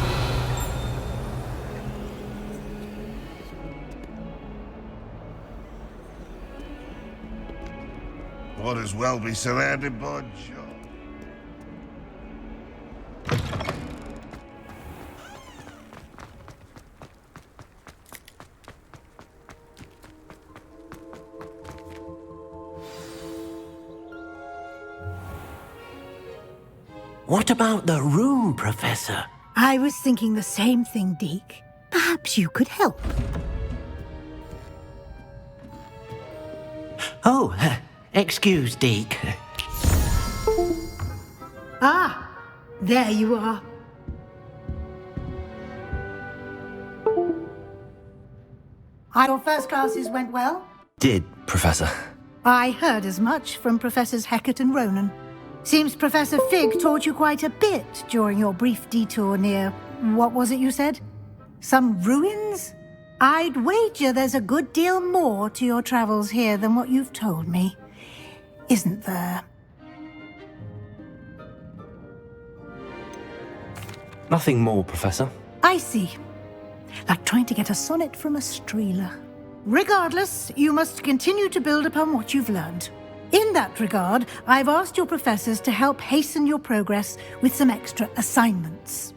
Might as well be surrounded by joy. What about the room, Professor? I was thinking the same thing, Deke. Perhaps you could help. Oh, excuse, Deke. Ah, there you are. Your first classes went well? Did, Professor. I heard as much from Professors Hecat and Ronan. Seems Professor Fig taught you quite a bit during your brief detour near... what was it you said? Some ruins? I'd wager there's a good deal more to your travels here than what you've told me. Isn't there? Nothing more, Professor. I see. Like trying to get a sonnet from a streeler. Regardless, you must continue to build upon what you've learned. In that regard, I've asked your professors to help hasten your progress with some extra assignments.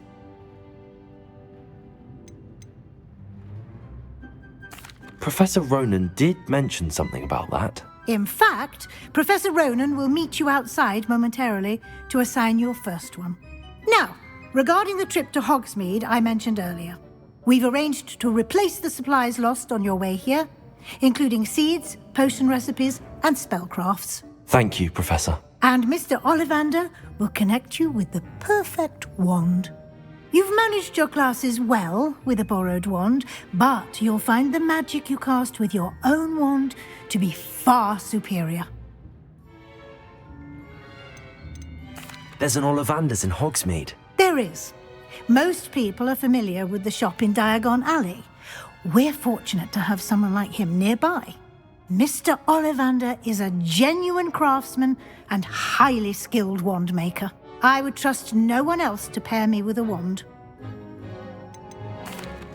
Professor Ronan did mention something about that. In fact, Professor Ronan will meet you outside momentarily to assign your first one. Now, regarding the trip to Hogsmeade I mentioned earlier, we've arranged to replace the supplies lost on your way here, including seeds, potion recipes, and spellcrafts. Thank you, Professor. And Mr. Ollivander will connect you with the perfect wand. You've managed your classes well with a borrowed wand, but you'll find the magic you cast with your own wand to be far superior. There's an Ollivander's in Hogsmeade. There is. Most people are familiar with the shop in Diagon Alley. We're fortunate to have someone like him nearby. Mr. Ollivander is a genuine craftsman and highly skilled wand maker. I would trust no one else to pair me with a wand.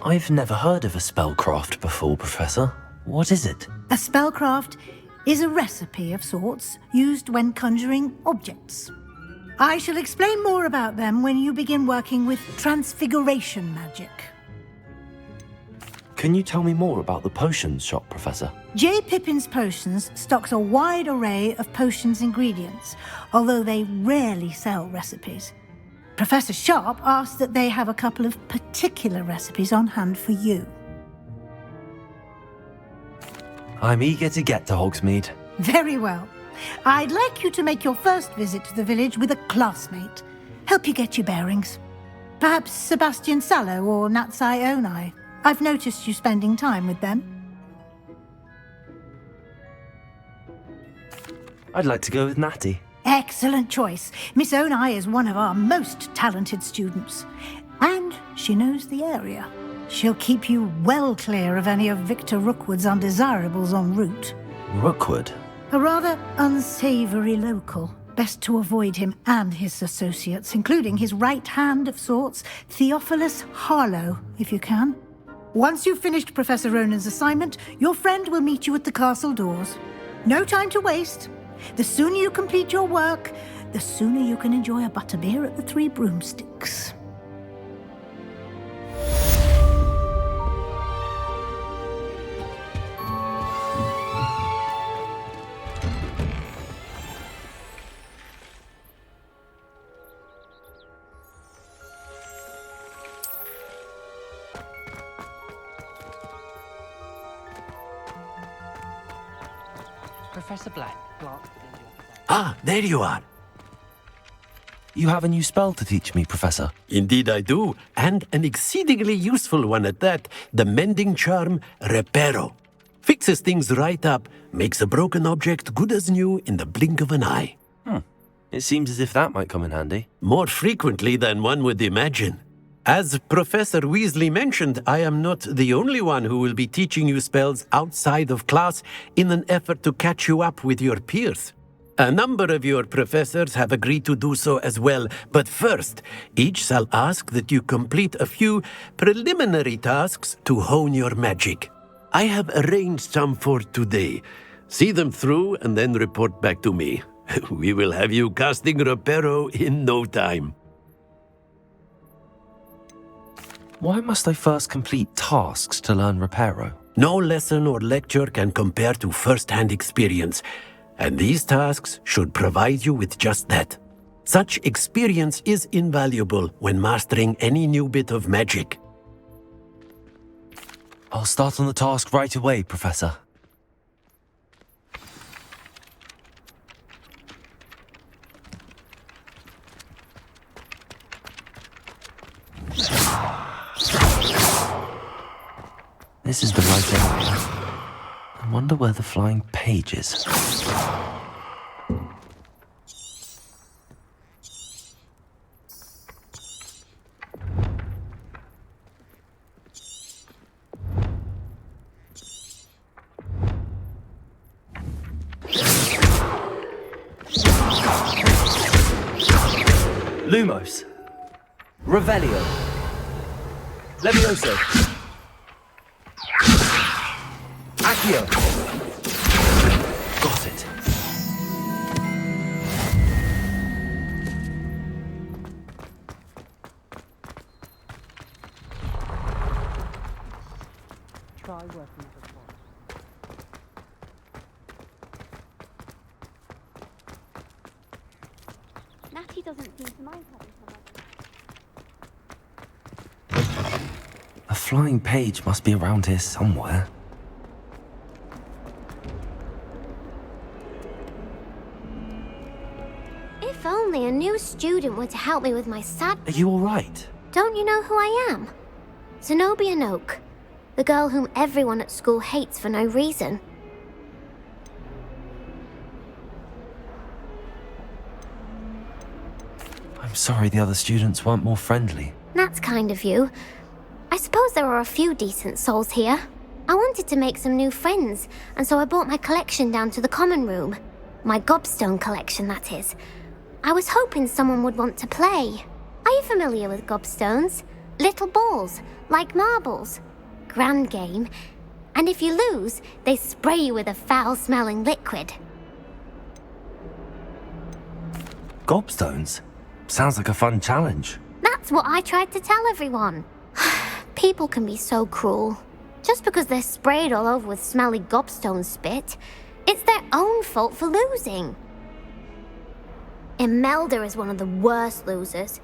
I've never heard of a spellcraft before, Professor. What is it? A spellcraft is a recipe of sorts used when conjuring objects. I shall explain more about them when you begin working with transfiguration magic. Can you tell me more about the potions shop, Professor? J. Pippin's Potions stocks a wide array of potions ingredients, although they rarely sell recipes. Professor Sharp asks that they have a couple of particular recipes on hand for you. I'm eager to get to Hogsmeade. Very well. I'd like you to make your first visit to the village with a classmate. Help you get your bearings. Perhaps Sebastian Sallow or Natsai Onai. I've noticed you spending time with them. I'd like to go with Natty. Excellent choice. Miss Onai is one of our most talented students. And she knows the area. She'll keep you well clear of any of Victor Rookwood's undesirables en route. Rookwood? A rather unsavory local. Best to avoid him and his associates, including his right hand of sorts, Theophilus Harlow, if you can. Once you've finished Professor Ronan's assignment, your friend will meet you at the castle doors. No time to waste. The sooner you complete your work, the sooner you can enjoy a butterbeer at the Three Broomsticks. Professor Black. Ah, there you are. You have a new spell to teach me, Professor. Indeed I do, and an exceedingly useful one at that, the mending charm Reparo. Fixes things right up, makes a broken object good as new in the blink of an eye. It seems as if that might come in handy. More frequently than one would imagine. As Professor Weasley mentioned, I am not the only one who will be teaching you spells outside of class in an effort to catch you up with your peers. A number of your professors have agreed to do so as well, but first, each shall ask that you complete a few preliminary tasks to hone your magic. I have arranged some for today. See them through and then report back to me. We will have you casting Reparo in no time. Why must I first complete tasks to learn Reparo? No lesson or lecture can compare to first-hand experience, and these tasks should provide you with just that. Such experience is invaluable when mastering any new bit of magic. I'll start on the task right away, Professor. This is the right area. I wonder where the flying page is. Lumos. Revelio. Levioso. Accio. Got it. Try working at the top. Natty doesn't seem to mind having some. A flying page must be around here somewhere. If only a new student were to help me with my sad... Are you all right? Don't you know who I am? Zenobia Noak, the girl whom everyone at school hates for no reason. I'm sorry the other students weren't more friendly. That's kind of you. I suppose there are a few decent souls here. I wanted to make some new friends, and so I brought my collection down to the common room. My gobstone collection, that is. I was hoping someone would want to play. Are you familiar with gobstones? Little balls, like marbles. Grand game. And if you lose, they spray you with a foul-smelling liquid. Gobstones? Sounds like a fun challenge. That's what I tried to tell everyone. People can be so cruel. Just because they're sprayed all over with smelly gobstone spit, it's their own fault for losing. Imelda is one of the worst losers.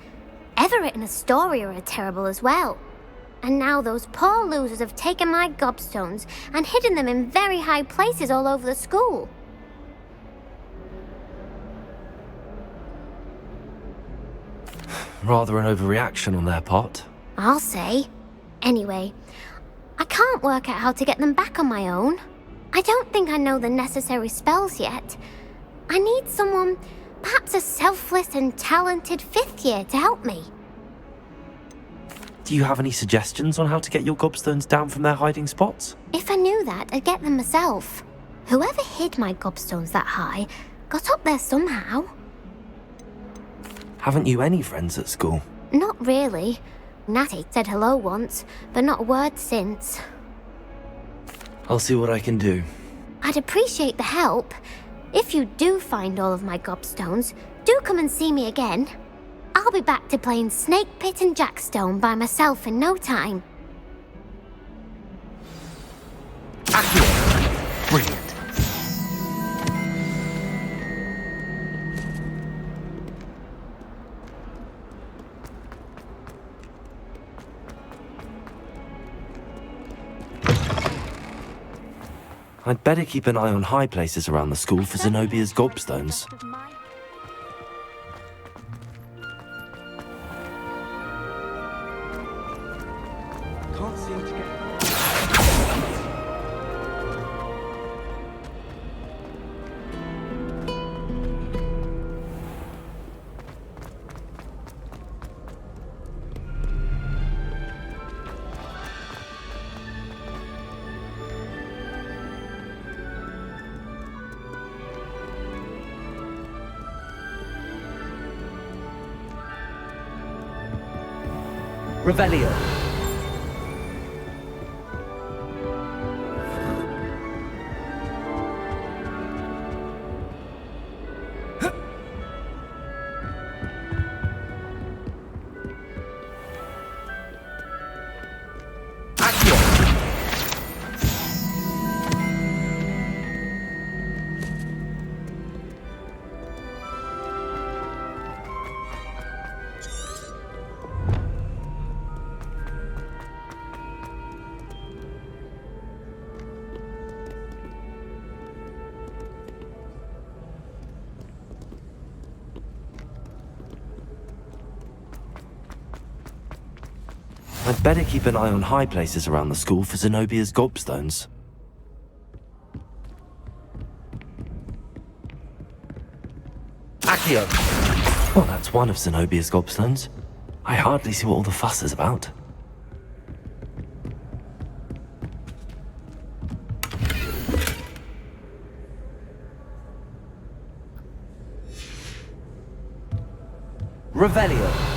Everett and Astoria are terrible as well. And now those poor losers have taken my gobstones and hidden them in very high places all over the school. Rather an overreaction on their part. I'll say. Anyway, I can't work out how to get them back on my own. I don't think I know the necessary spells yet. I need someone, perhaps a selfless and talented fifth year to help me. Do you have any suggestions on how to get your gobstones down from their hiding spots? If I knew that, I'd get them myself. Whoever hid my gobstones that high got up there somehow. Haven't you any friends at school? Not really. Natty said hello once, but not a word since. I'll see what I can do. I'd appreciate the help. If you do find all of my gobstones, do come and see me again. I'll be back to playing Snake Pit and Jackstone by myself in no time. Brilliant. I'd better keep an eye on high places around the school for Zenobia's gobstones. Can't seem to get... Revelio. I'd better keep an eye on high places around the school for Zenobia's gobstones. Accio! Well, that's one of Zenobia's gobstones. I hardly see what all the fuss is about. Revelio.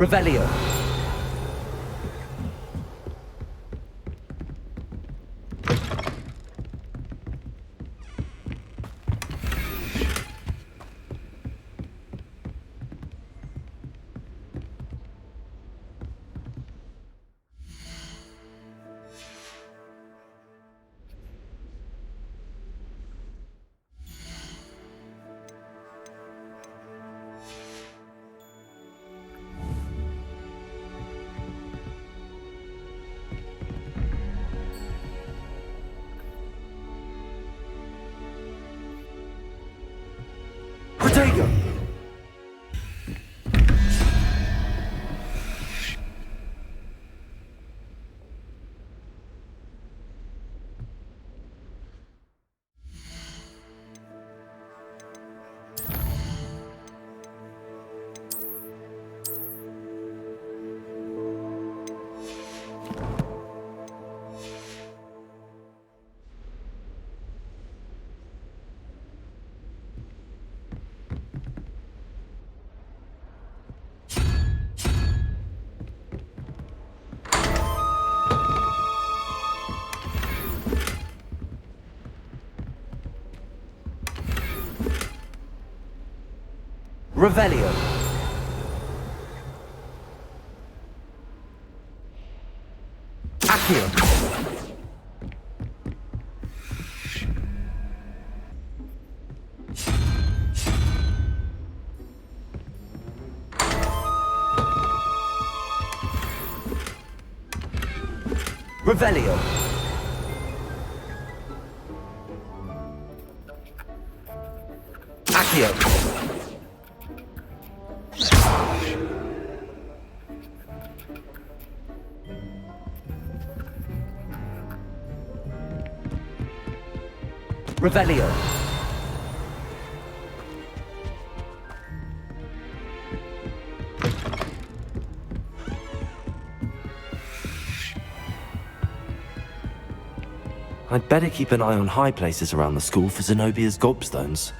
Revelio. Protego! Revelio. Accio. Revelio. Accio. Revelio. I'd better keep an eye on high places around the school for Zenobia's gobstones.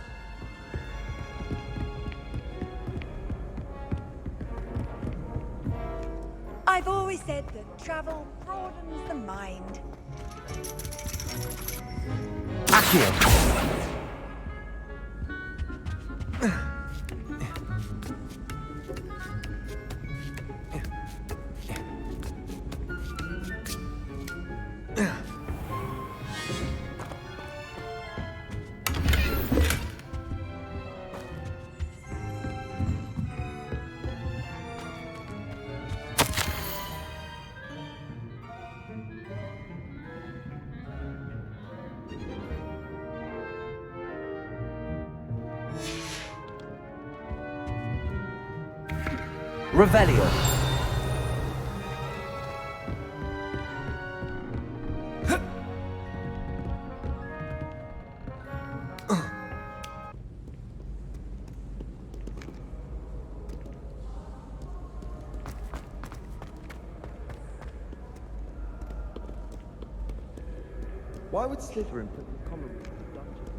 I've always said that travel broadens the mind. Revelio. Why would Slytherin put the common room in the dungeon?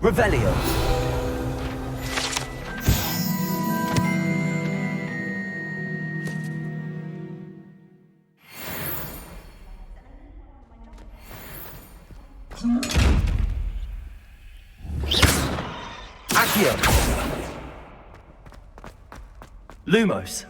Revelio. Accio. Lumos.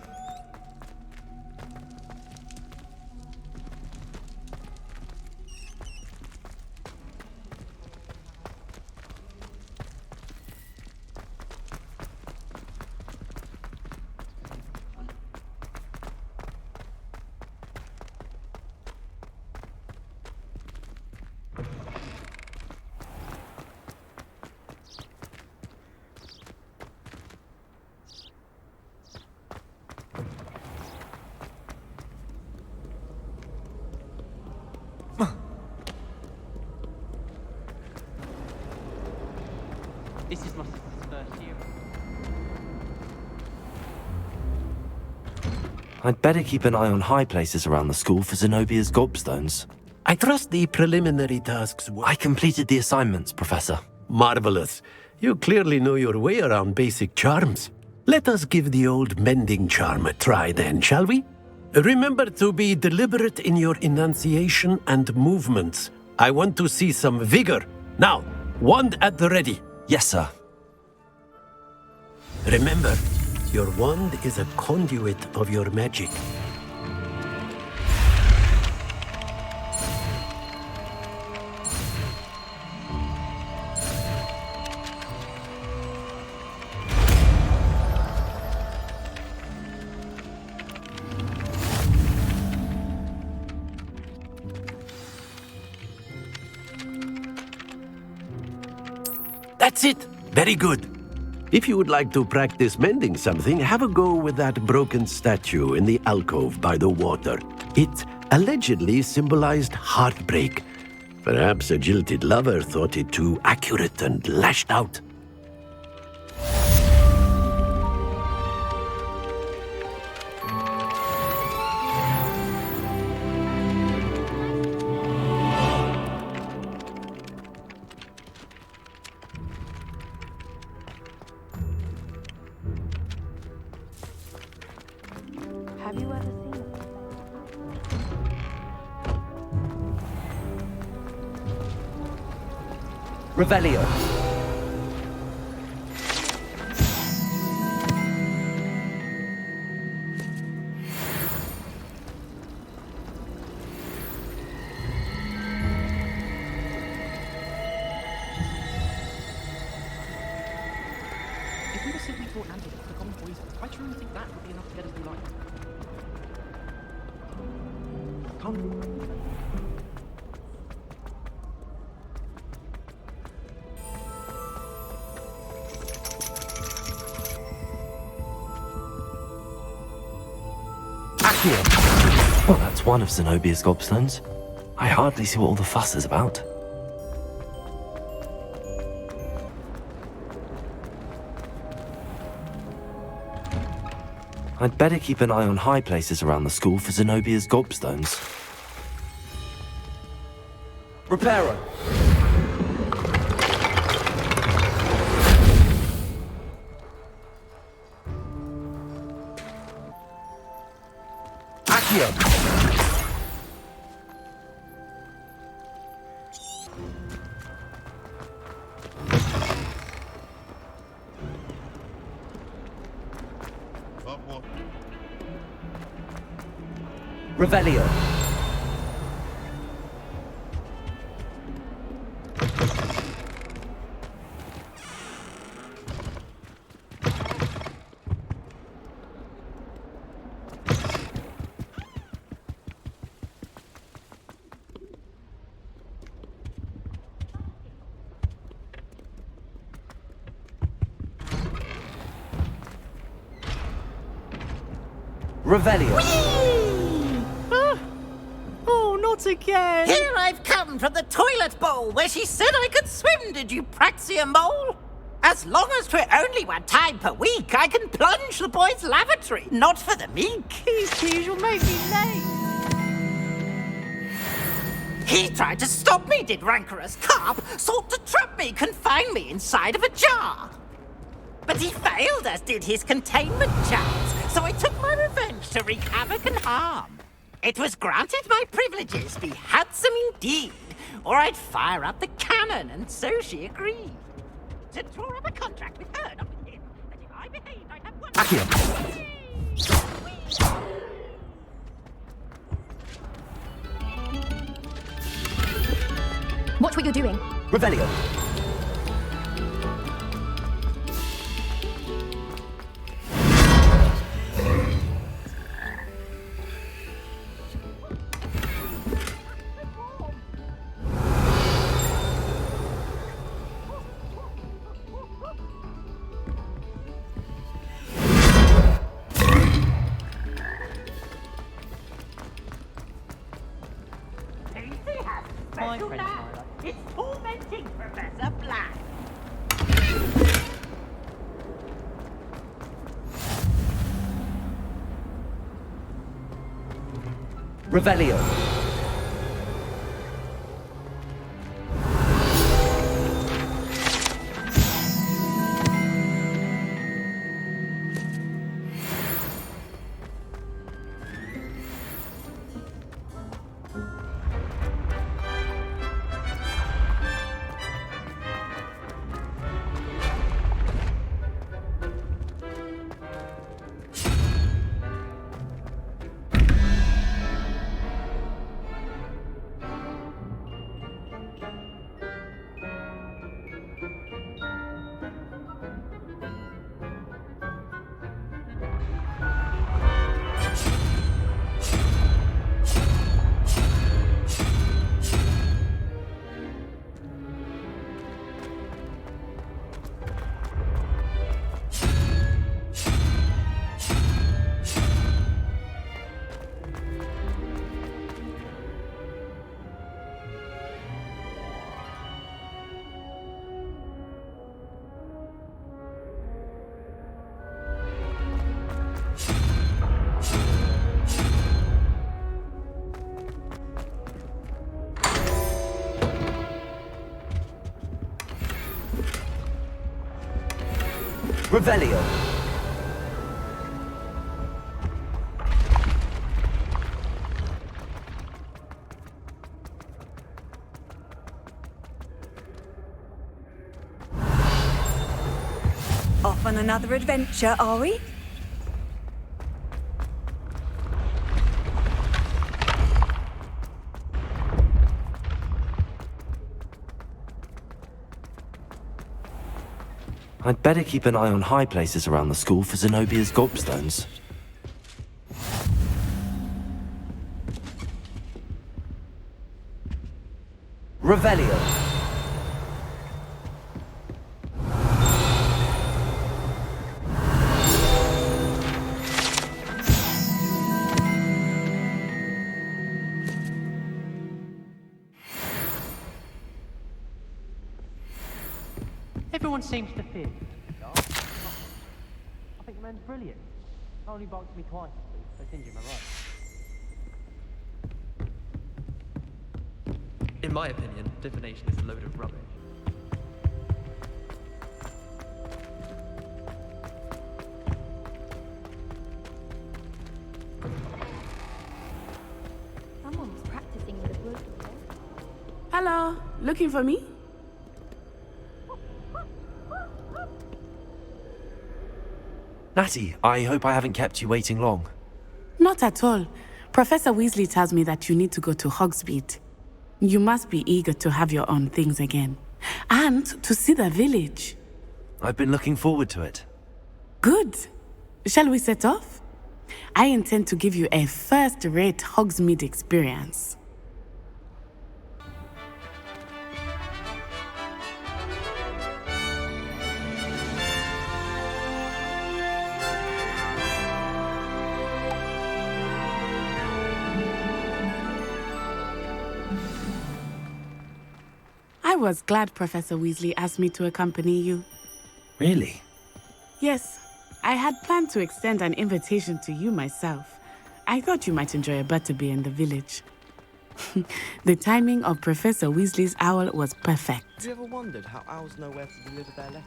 This is my sister's first year. I'd better keep an eye on high places around the school for Zenobia's gobstones. I trust the preliminary tasks were... I completed the assignments, Professor. Marvelous. You clearly know your way around basic charms. Let us give the old mending charm a try then, shall we? Remember to be deliberate in your enunciation and movements. I want to see some vigor. Now, wand at the ready. Yes, sir. Remember, your wand is a conduit of your magic. That's it! Very good. If you would like to practice mending something, have a go with that broken statue in the alcove by the water. It allegedly symbolized heartbreak. Perhaps a jilted lover thought it too accurate and lashed out. Have you ever seen it? Revelio. If we were simply taught antidotes to common poison, I truly think that would be enough to get us through life. Come. Accio. Well, that's one of Zenobia's gobstones. I hardly see what all the fuss is about. I'd better keep an eye on high places around the school for Zenobia's gobstones. Reparo! Accio! Revelio. Revelio. Oh, not again! Here I've come from the toilet bowl where she said I could swim, did you praxia mole? As long as 'twere only one time per week, I can plunge the boy's lavatory, not for the meek. Please, you'll make me late. He tried to stop me, did rancorous carp, sought to trap me, confine me inside of a jar. But he failed, as did his containment charms, so I took my revenge to wreak havoc and harm. It was granted my privileges be handsome indeed, or I'd fire up the cannon, and so she agreed. To draw up a contract with her, not with him, that if I behaved, I'd have one... Watch what you're doing. Revelio. It's tormenting Professor Black. Revelio. Revelio. Off on another adventure, are we? I'd better keep an eye on high places around the school for Zenobia's gobstones. Revelio. Everyone seems to think. I think the man's brilliant. Only barked at me twice. I think am I right? In my opinion, divination is a load of rubbish. Someone was practicing with a broken bow. Hello, looking for me? Natty, I hope I haven't kept you waiting long. Not at all. Professor Weasley tells me that you need to go to Hogsmeade. You must be eager to have your own things again. And to see the village. I've been looking forward to it. Good. Shall we set off? I intend to give you a first-rate Hogsmeade experience. I was glad Professor Weasley asked me to accompany you. Really? Yes, I had planned to extend an invitation to you myself. I thought you might enjoy a butterbeer in the village. The timing of Professor Weasley's owl was perfect. Have you ever wondered how owls know where to deliver their letters?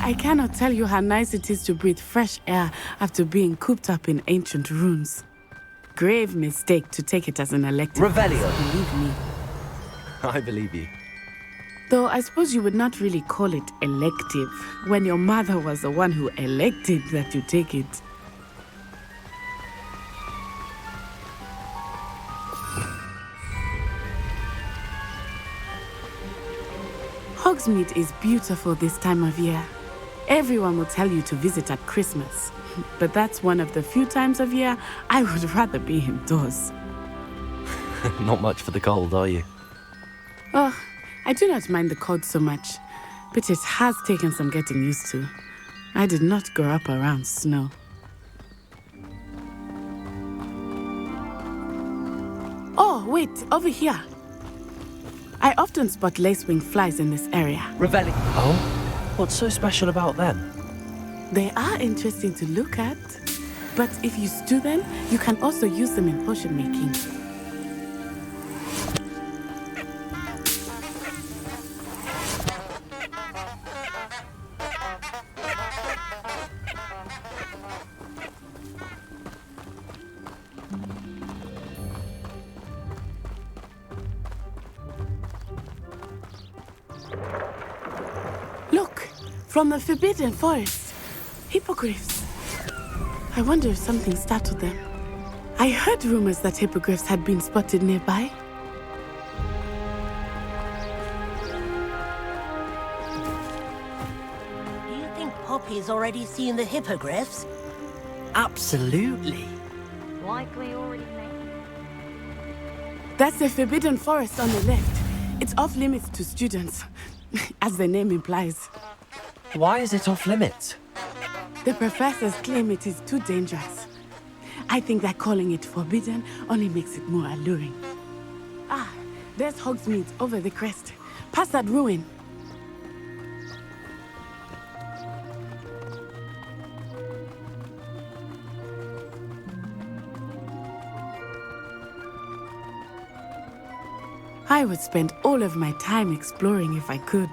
I cannot tell you how nice it is to breathe fresh air after being cooped up in ancient rooms. Grave mistake to take it as an elective. Revelio. Believe me. I believe you. Though I suppose you would not really call it elective when your mother was the one who elected that you take it. Hogsmeade is beautiful this time of year. Everyone will tell you to visit at Christmas, but that's one of the few times of year I would rather be indoors. Not much for the cold, are you? Oh, I do not mind the cold so much, but it has taken some getting used to. I did not grow up around snow. Oh, wait, over here. I often spot lacewing flies in this area. Revelli. Oh? What's so special about them? They are interesting to look at, but if you stew them, you can also use them in potion making. Look, from the Forbidden Forest. Hippogriffs. I wonder if something startled them. I heard rumors that hippogriffs had been spotted nearby. Do you think Poppy's already seen the hippogriffs? Absolutely. Likely already made. That's the Forbidden Forest on the left. It's off limits to students, as the name implies. Why is it off limits? The professors claim it is too dangerous. I think that calling it forbidden only makes it more alluring. Ah, there's Hogsmeade over the crest. Past that ruin. I would spend all of my time exploring if I could.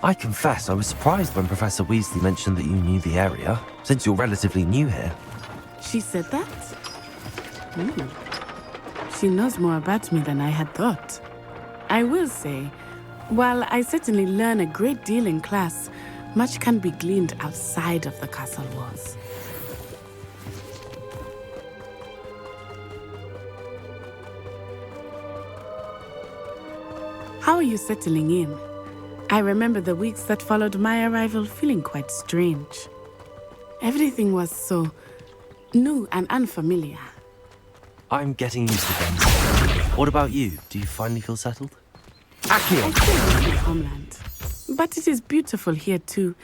I confess I was surprised when Professor Weasley mentioned that you knew the area, since you're relatively new here. She said that? She knows more about me than I had thought. I will say, while I certainly learn a great deal in class, much can be gleaned outside of the castle walls. How are you settling in? I remember the weeks that followed my arrival feeling quite strange. Everything was so new and unfamiliar. I'm getting used to things. What about you? Do you finally feel settled? I still miss my homeland, but it is beautiful here too.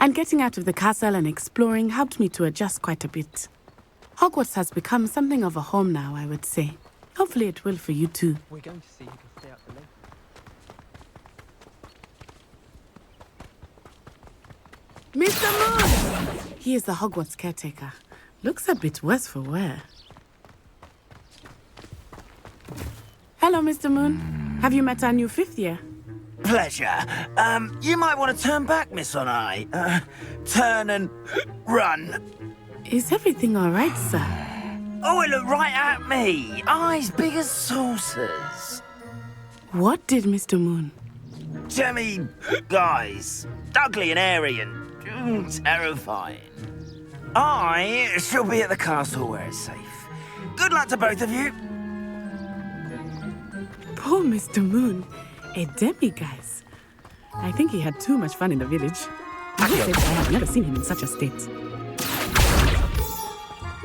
And getting out of the castle and exploring helped me to adjust quite a bit. Hogwarts has become something of a home now, I would say. Hopefully it will for you too. We're going to see who can stay out the late. Mr. Moon! He is the Hogwarts caretaker. Looks a bit worse for wear. Hello, Mr. Moon. Have you met our new 5th year? Pleasure. You might want to turn back, Miss Onai. Turn and run. Is everything all right, sir? Oh, it looked right at me. Eyes big as saucers. What did Mr. Moon? Jemmy guys. Ugly and airy and terrifying. I shall be at the castle where it's safe. Good luck to both of you. Poor Mr. Moon. A demi-guise. I think he had too much fun in the village. I have never seen him in such a state.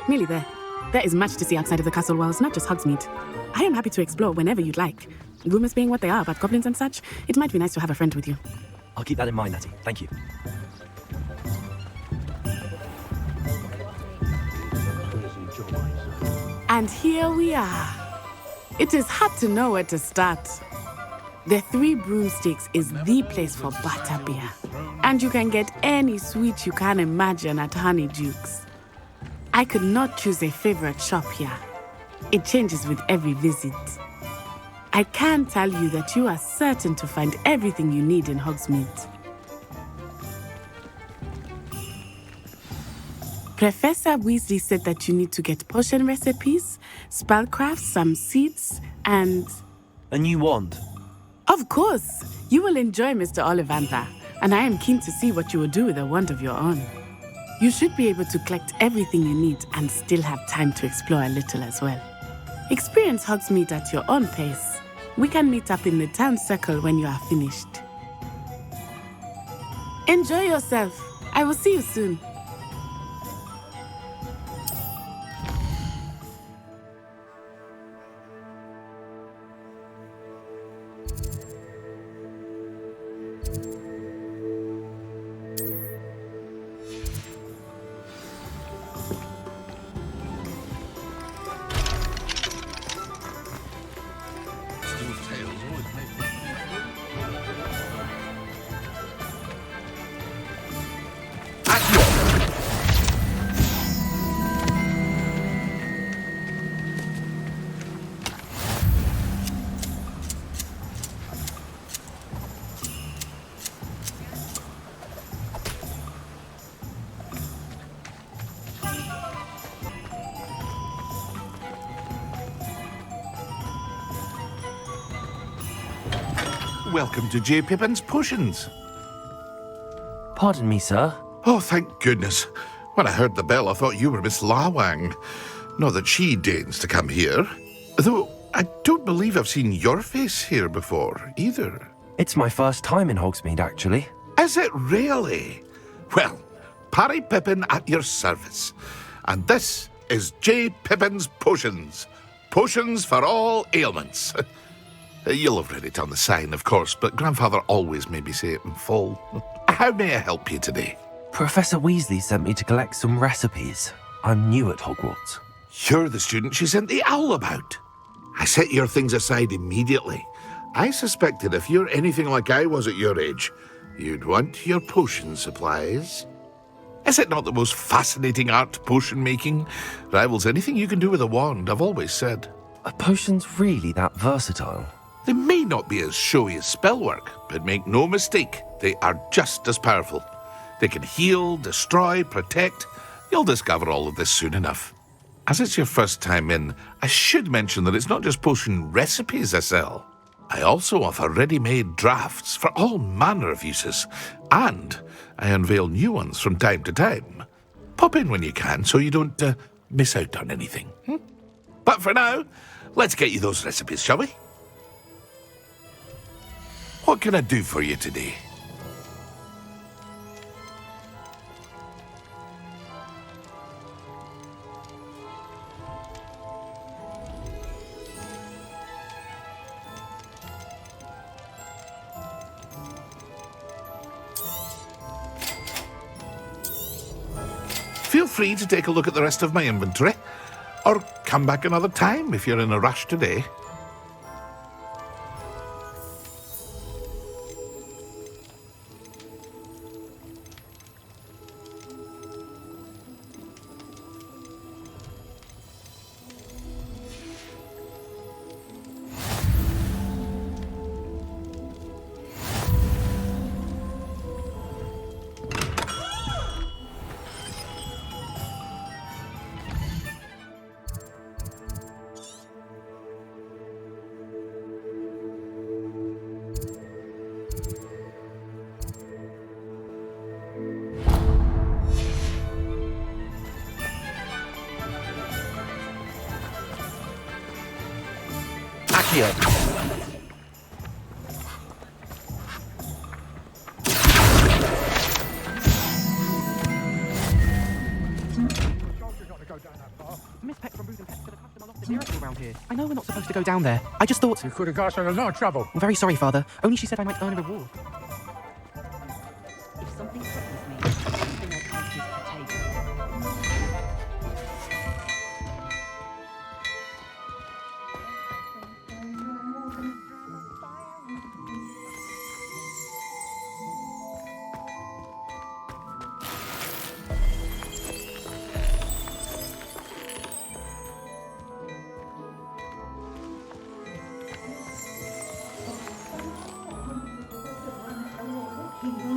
Nearly there. There is much to see outside of the castle walls, not just Hogsmeade. I am happy to explore whenever you'd like. Rumors being what they are about goblins and such, it might be nice to have a friend with you. I'll keep that in mind, Natty. Thank you. And here we are. It is hard to know where to start. The Three Broomsticks is the place for butterbeer. And you can get any sweet you can imagine at Honeyduke's. I could not choose a favorite shop here. It changes with every visit. I can tell you that you are certain to find everything you need in Hogsmeade. Professor Weasley said that you need to get potion recipes, spellcraft, some seeds, and... A new wand? Of course! You will enjoy Mr. Ollivandar, and I am keen to see what you will do with a wand of your own. You should be able to collect everything you need and still have time to explore a little as well. Experience Hogsmeade at your own pace. We can meet up in the town circle when you are finished. Enjoy yourself. I will see you soon. Welcome to J. Pippin's Potions. Pardon me, sir. Oh, thank goodness. When I heard the bell, I thought you were Miss Lawang. Not that she deigns to come here. Though I don't believe I've seen your face here before, either. It's my first time in Hogsmeade, actually. Is it really? Well, Parry Pippin at your service. And this is J. Pippin's Potions. Potions for all ailments. You'll have read it on the sign, of course, but Grandfather always made me say it in full. How may I help you today? Professor Weasley sent me to collect some recipes. I'm new at Hogwarts. You're the student she sent the owl about. I set your things aside immediately. I suspected if you're anything like I was at your age, you'd want your potion supplies. Is it not the most fascinating art, potion making? Rivals anything you can do with a wand, I've always said. Are potions really that versatile? They may not be as showy as spellwork, but make no mistake, they are just as powerful. They can heal, destroy, protect. You'll discover all of this soon enough. As it's your first time in, I should mention that it's not just potion recipes I sell. I also offer ready-made drafts for all manner of uses, and I unveil new ones from time to time. Pop in when you can so you don't miss out on anything. But for now, let's get you those recipes, shall we? What can I do for you today? free to take a look at the rest of my inventory, or come back another time if you're in a rush today. Accio. Miss Peck from Booth and Pets could have customer lost a miracle around here. I know we're not supposed to go down there. I just thought... You could have got us in a lot of trouble. I'm very sorry, Father. Only she said I might earn a reward. If something threatens me, the first thing I cast is potato.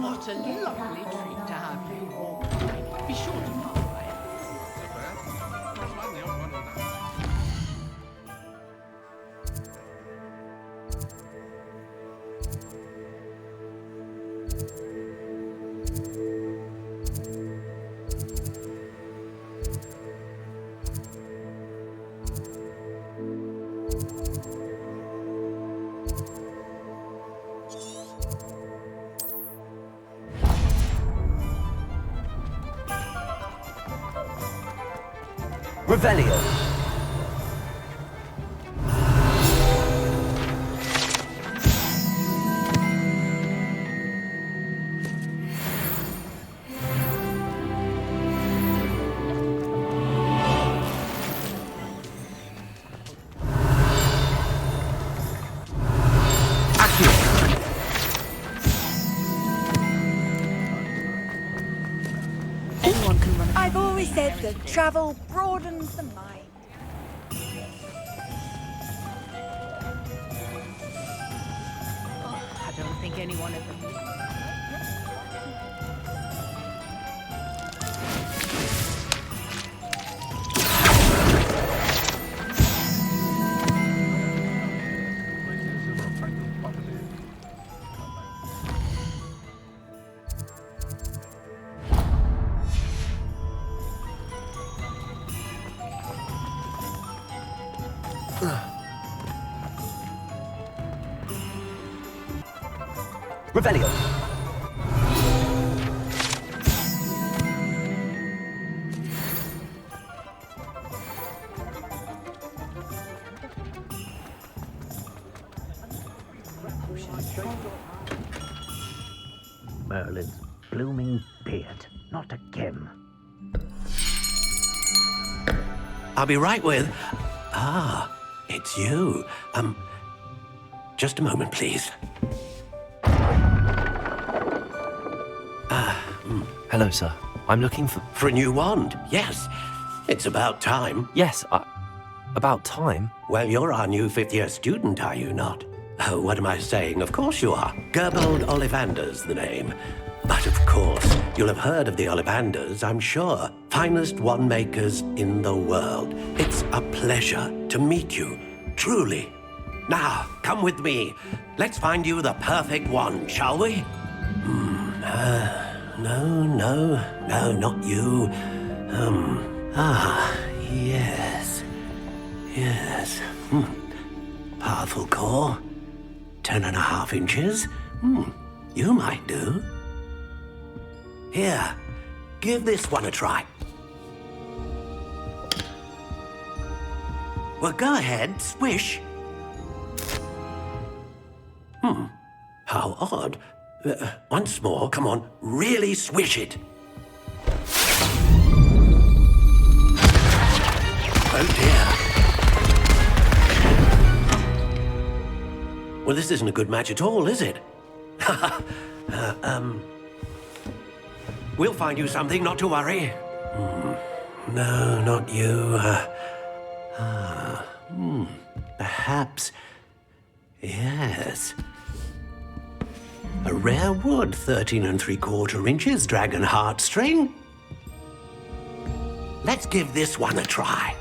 What a lovely treat to have you walk by. Be sure to pass by. Revelio. Anyone can run. I've always said that travel broadens the mind. I don't think anyone ever... Revelio. Merlin's blooming beard. Not again. I'll be right with... Ah, it's you. Just a moment, please. Hello, sir. I'm looking for... For a new wand, yes. It's about time. Yes, about time? Well, you're our new fifth-year student, are you not? Oh, what am I saying? Of course you are. Gerbold Ollivander's the name. But of course, you'll have heard of the Ollivanders, I'm sure. Finest wand makers in the world. It's a pleasure to meet you, truly. Now, come with me. Let's find you the perfect wand, shall we? No, not you. Yes. Powerful core. 10.5 inches. You might do. Here, give this one a try. Well, go ahead, swish. How odd. Once more, come on, really swish it. Oh dear. Well, this isn't a good match at all, is it? We'll find you something, not to worry. No, not you. Perhaps. Yes. A rare wood, 13 3/4 inches, dragon heartstring. Let's give this one a try.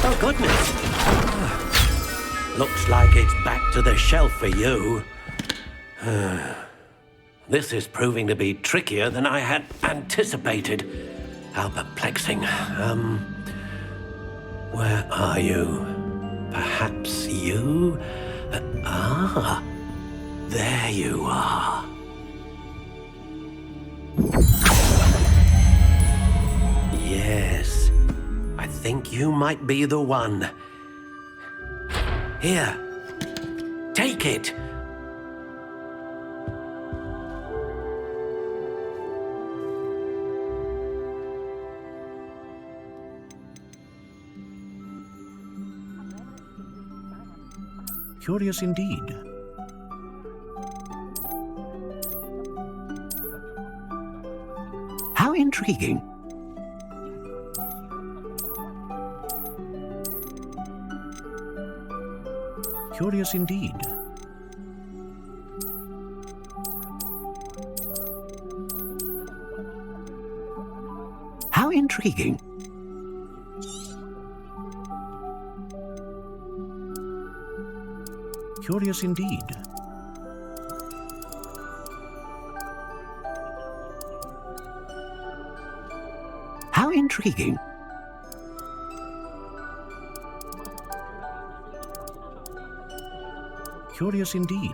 Oh, goodness. Looks like it's back to the shelf for you. This is proving to be trickier than I had anticipated. How perplexing. Where are you? Perhaps you? There you are. Yes, I think you might be the one. Here, take it. Curious indeed. How intriguing. Curious indeed. How intriguing. Curious indeed. How intriguing. Curious indeed.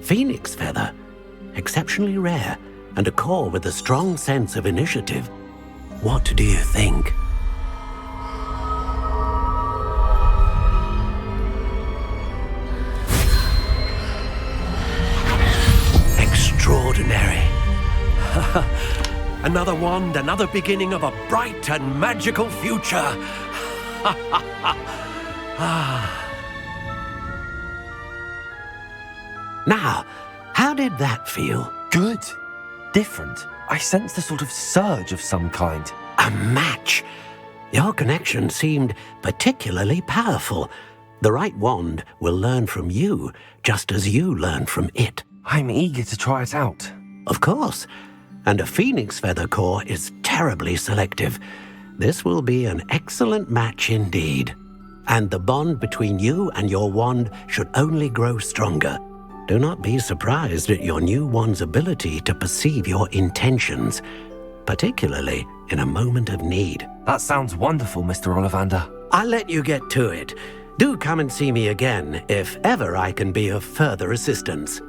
Phoenix feather. Exceptionally rare, and a core with a strong sense of initiative. What do you think? Extraordinary. Another wand, another beginning of a bright and magical future. Now, how did that feel? Good. Different. I sensed a sort of surge of some kind. A match. Your connection seemed particularly powerful. The right wand will learn from you, just as you learn from it. I'm eager to try it out. Of course. And a phoenix feather core is terribly selective. This will be an excellent match indeed. And the bond between you and your wand should only grow stronger. Do not be surprised at your new wand's ability to perceive your intentions, particularly in a moment of need. That sounds wonderful, Mr. Ollivander. I'll let you get to it. Do come and see me again if ever I can be of further assistance.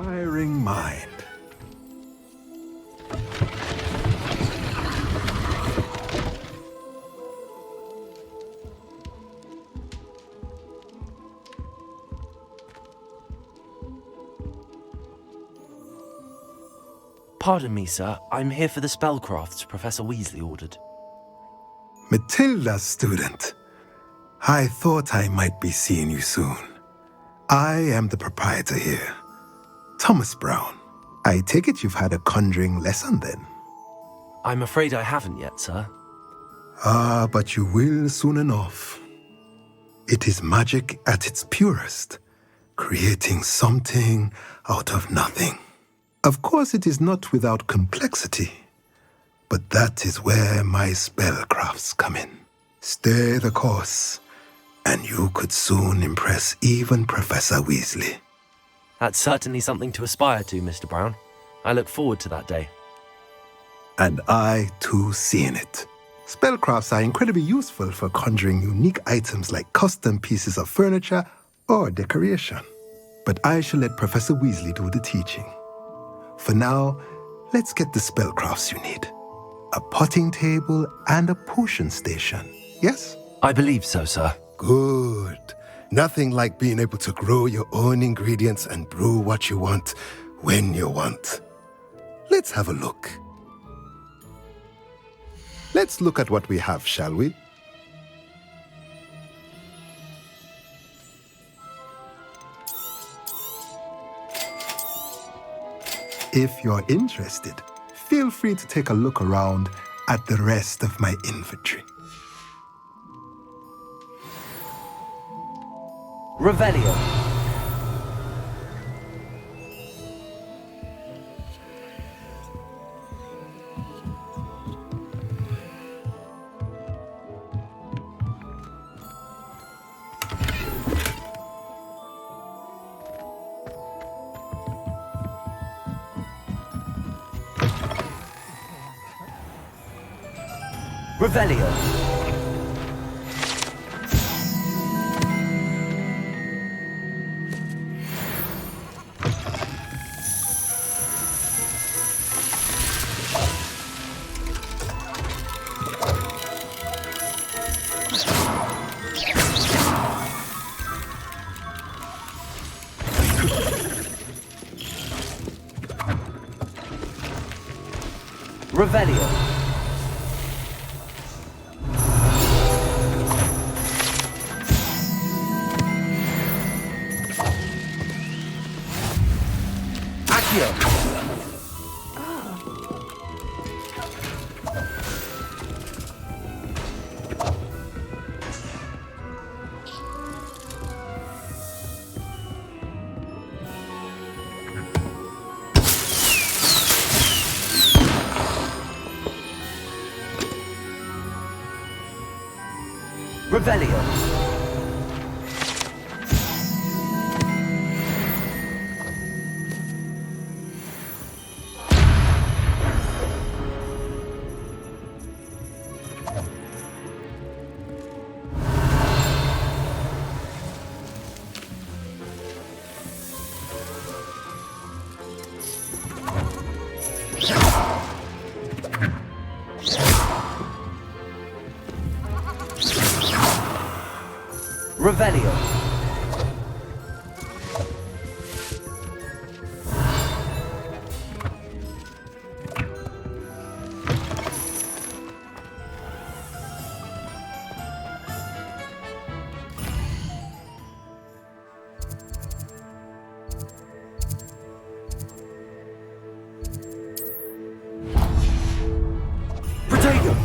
Inquiring mind. Pardon me, sir. I'm here for the spellcrafts Professor Weasley ordered. Matilda's student. I thought I might be seeing you soon. I am the proprietor here, Thomas Brown. I take it you've had a conjuring lesson then? I'm afraid I haven't yet, sir. Ah, but you will soon enough. It is magic at its purest, creating something out of nothing. Of course, it is not without complexity, but that is where my spellcrafts come in. Stay the course, And you could soon impress even Professor Weasley. That's certainly something to aspire to, Mr. Brown. I look forward to that day. And I, too, seeing it. Spellcrafts are incredibly useful for conjuring unique items like custom pieces of furniture or decoration. But I shall let Professor Weasley do the teaching. For now, let's get the spellcrafts you need. A potting table and a potion station, yes? I believe so, sir. Good. Nothing like being able to grow your own ingredients and brew what you want when you want. Let's have a look. Let's look at what we have, shall we? If you're interested, feel free to take a look around at the rest of my inventory. Revelio. Revelio. Revelio. Revelio. Revelio. Potato.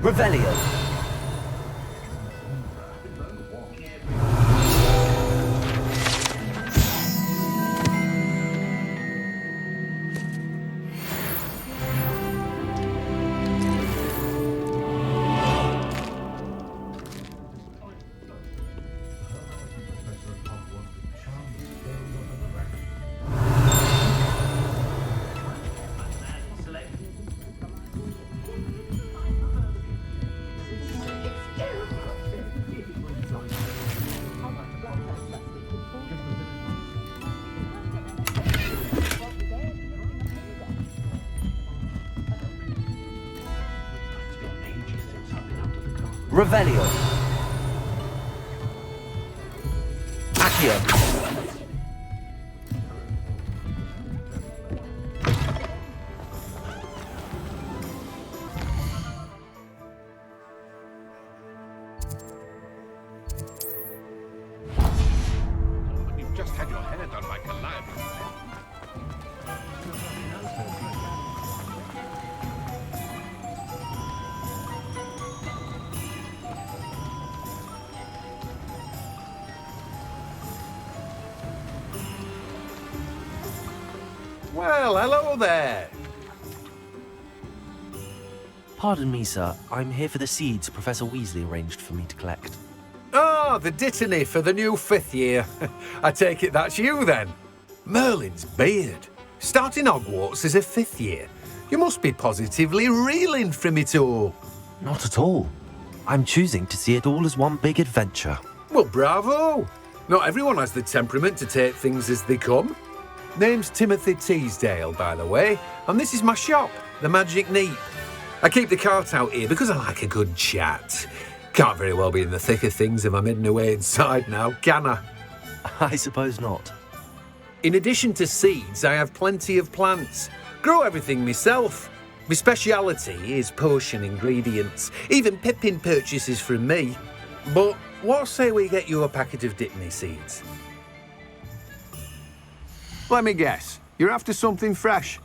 Revelio. Revelio. Accio. You've just had your hair done like a library. Well, hello there. Pardon me, sir. I'm here for the seeds Professor Weasley arranged for me to collect. Ah, the dittany for the new 5th year. I take it that's you then. Merlin's beard. Starting Hogwarts as a 5th year. You must be positively reeling from it all. Not at all. I'm choosing to see it all as one big adventure. Well, bravo. Not everyone has the temperament to take things as they come. Name's Timothy Teasdale, by the way, and this is my shop, the Magic Neep. I keep the cart out here because I like a good chat. Can't very well be in the thick of things if I'm hidden away inside now, can I? I suppose not. In addition to seeds, I have plenty of plants. Grow everything myself. My speciality is potion ingredients. Even Pippin purchases from me. But what say we get you a packet of Dittany seeds? Let me guess. You're after something fresh.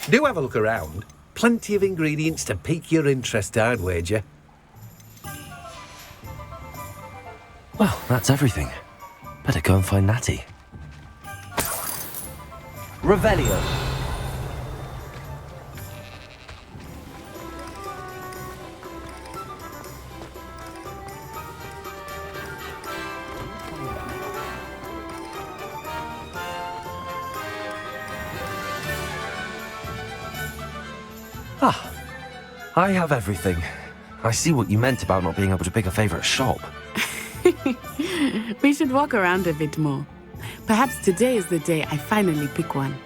Do have a look around. Plenty of ingredients to pique your interest, I'd wager. Well, that's everything. Better go and find Natty. Revelio. Ah, I have everything. I see what you meant about not being able to pick a favourite shop. We should walk around a bit more. Perhaps today is the day I finally pick one.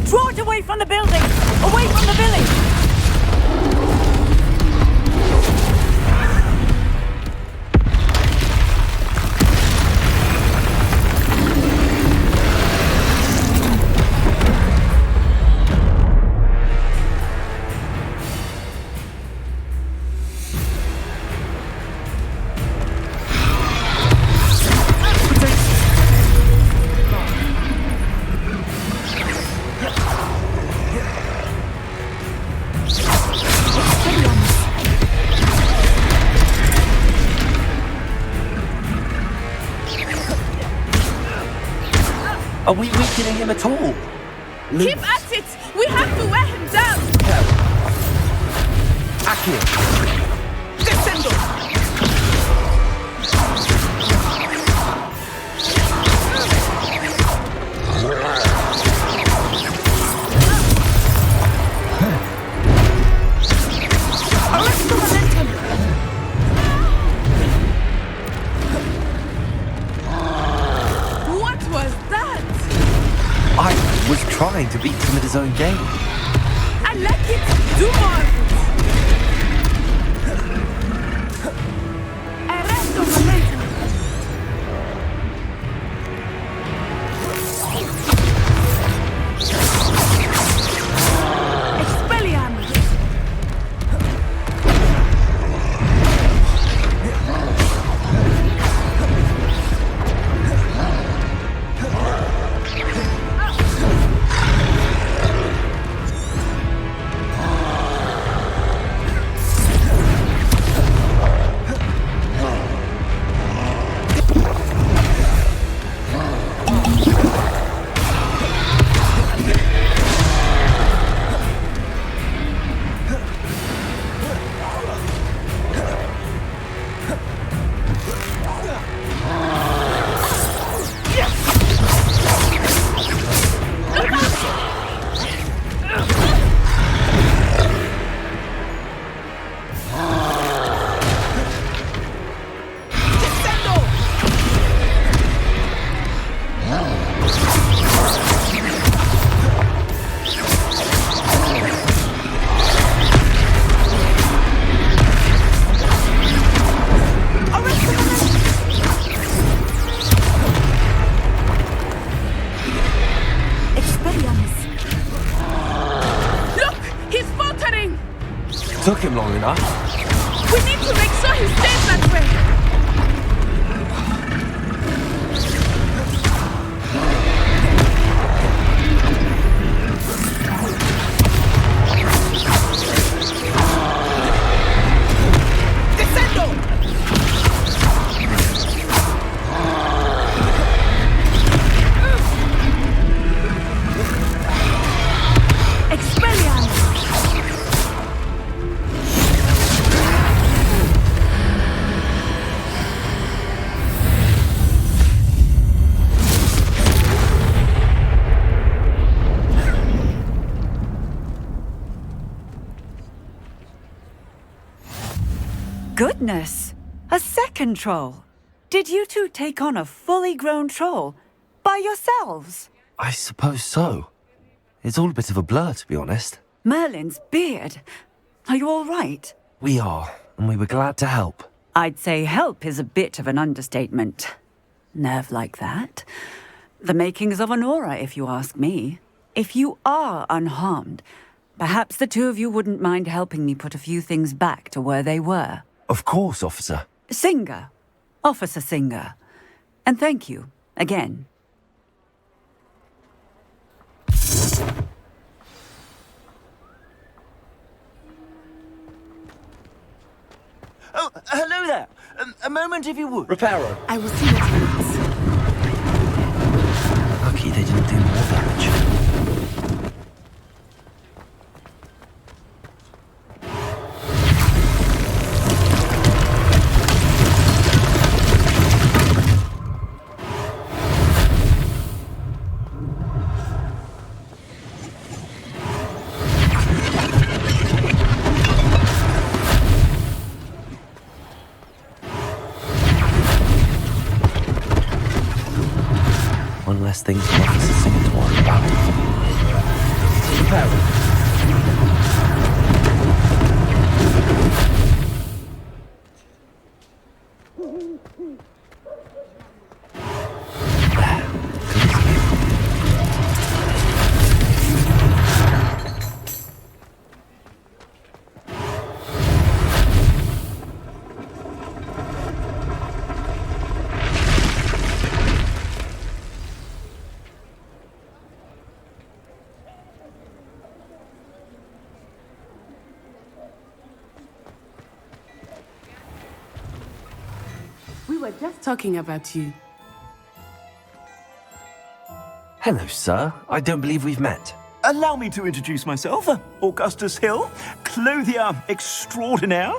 Draw it away from the building! Away from the village! Are we weakening him at all? Keep at it! We have to wear him down! Accio! Descendo! What was that? I was trying to beat him at his own game. I like it! Do more! Arresto momentum! Expelliarmus! took him long enough. We need to make sure he stays that way. Goodness! A second troll! Did you two take on a fully grown troll by yourselves? I suppose so. It's all a bit of a blur, to be honest. Merlin's beard. Are you all right? We are, and we were glad to help. I'd say help is a bit of an understatement. Nerve like that. The makings of an aura, if you ask me. If you are unharmed, perhaps the two of you wouldn't mind helping me put a few things back to where they were. Of course, officer. Singer. Officer Singer. And thank you, again. Oh, hello there. A moment if you would. Reparo. I will see what happens. Lucky they didn't do more damage. One less thing for Officer Singer to worry about. We were just talking about you. Hello, sir. I don't believe we've met. Allow me to introduce myself, Augustus Hill, clothier extraordinaire.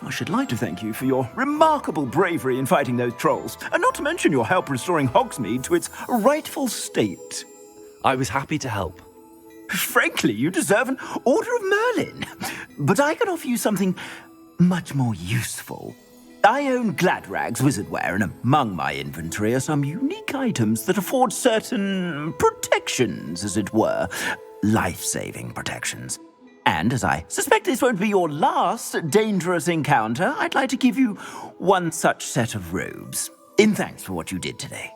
I should like to thank you for your remarkable bravery in fighting those trolls, and not to mention your help restoring Hogsmeade to its rightful state. I was happy to help. Frankly, you deserve an Order of Merlin. But I can offer you something much more useful. I own Gladrag's wizardware, and among my inventory are some unique items that afford certain protections, as it were. Life-saving protections. And as I suspect this won't be your last dangerous encounter, I'd like to give you one such set of robes, in thanks for what you did today.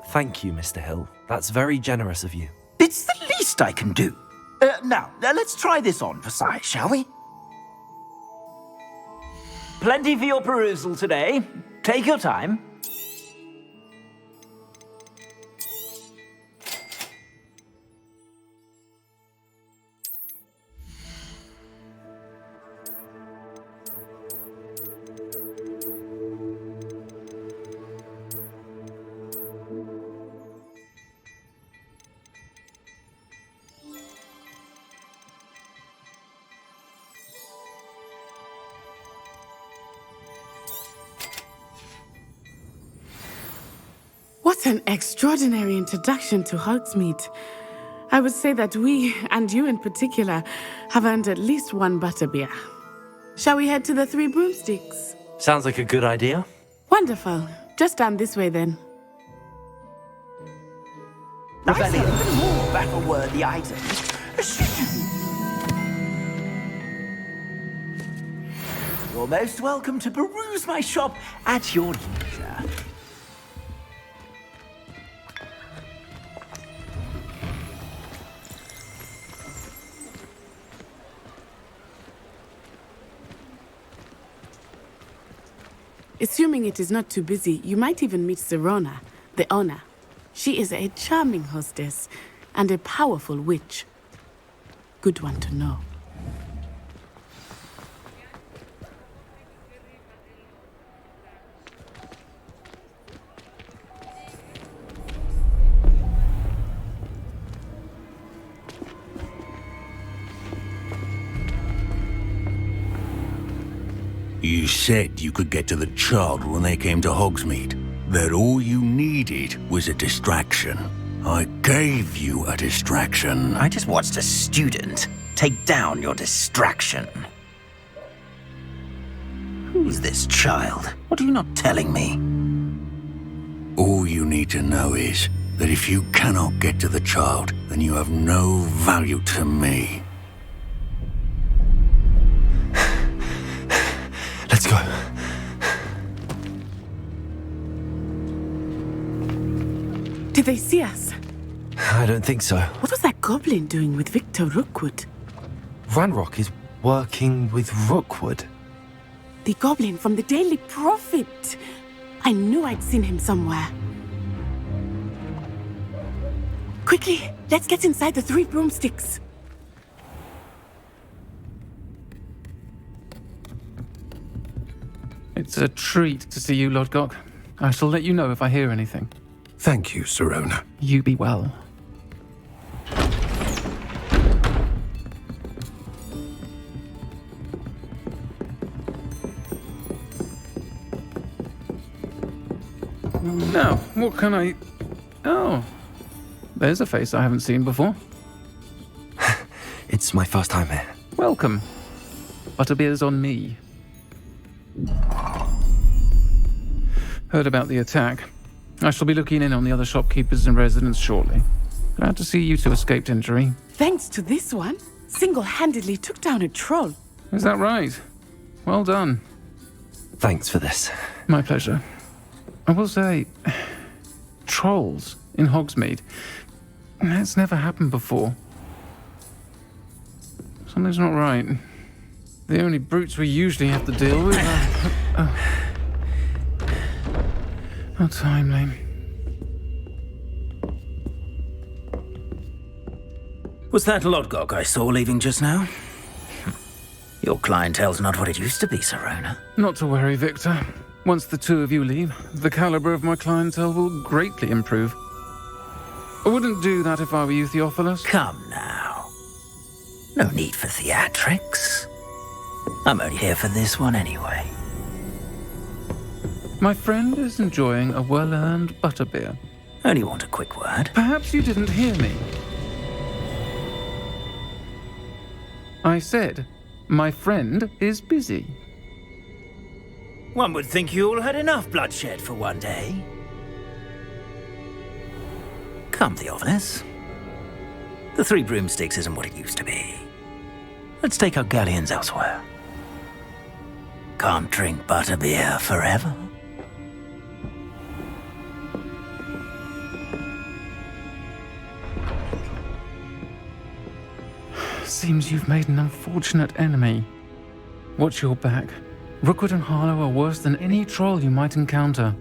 Thank you, Mr. Hill. That's very generous of you. It's the least I can do. Now, let's try this on for size, shall we? Plenty for your perusal today. Take your time. What an extraordinary introduction to Hogsmeade. I would say that we, and you in particular, have earned at least one butterbeer. Shall we head to the Three Broomsticks? Sounds like a good idea. Wonderful. Just down this way then. I see even more battle-worthy items. You're most welcome to peruse my shop at your leisure. Assuming it is not too busy, you might even meet Sirona, the owner. She is a charming hostess and a powerful witch. Good one to know. You said you could get to the child when they came to Hogsmeade. That all you needed was a distraction. I gave you a distraction. I just watched a student take down your distraction. Who's this child? What are you not telling me? All you need to know is that if you cannot get to the child, then you have no value to me. Let's go. Did they see us? I don't think so. What was that goblin doing with Victor Rookwood? Ranrock is working with Rookwood. The goblin from the Daily Prophet. I knew I'd seen him somewhere. Quickly, let's get inside the 3 broomsticks. It's a treat to see you, Lodgok. I shall let you know if I hear anything. Thank you, Sirona. You be well. Now, what can I... Oh, there's a face I haven't seen before. It's my first time here. Welcome. Butterbeer's on me. Heard about the attack. I shall be looking in on the other shopkeepers and residents shortly. Glad to see you two escaped injury. Thanks to this one, single-handedly took down a troll. Is that right? Well done. Thanks for this. My pleasure. I will say, trolls in Hogsmeade. That's never happened before. Something's not right. The only brutes we usually have to deal with are... How timely. Was that Lodgok I saw leaving just now? Your clientele's not what it used to be, Sirona. Not to worry, Victor. Once the two of you leave, the caliber of my clientele will greatly improve. I wouldn't do that if I were you, Theophilus. Come now. No need for theatrics. I'm only here for this one anyway. My friend is enjoying a well-earned butterbeer. Only want a quick word. Perhaps you didn't hear me. I said, my friend is busy. One would think you all had enough bloodshed for one day. Come, Theophilus. The 3 broomsticks isn't what it used to be. Let's take our galleons elsewhere. Can't drink butterbeer forever. Seems you've made an unfortunate enemy. Watch your back. Rookwood and Harlow are worse than any troll you might encounter.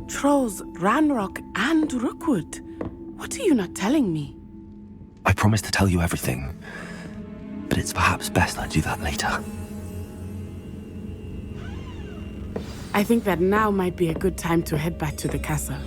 Trolls, Ranrock, and Rookwood. What are you not telling me? I promised to tell you everything, but it's perhaps best I do that later. I think that now might be a good time to head back to the castle.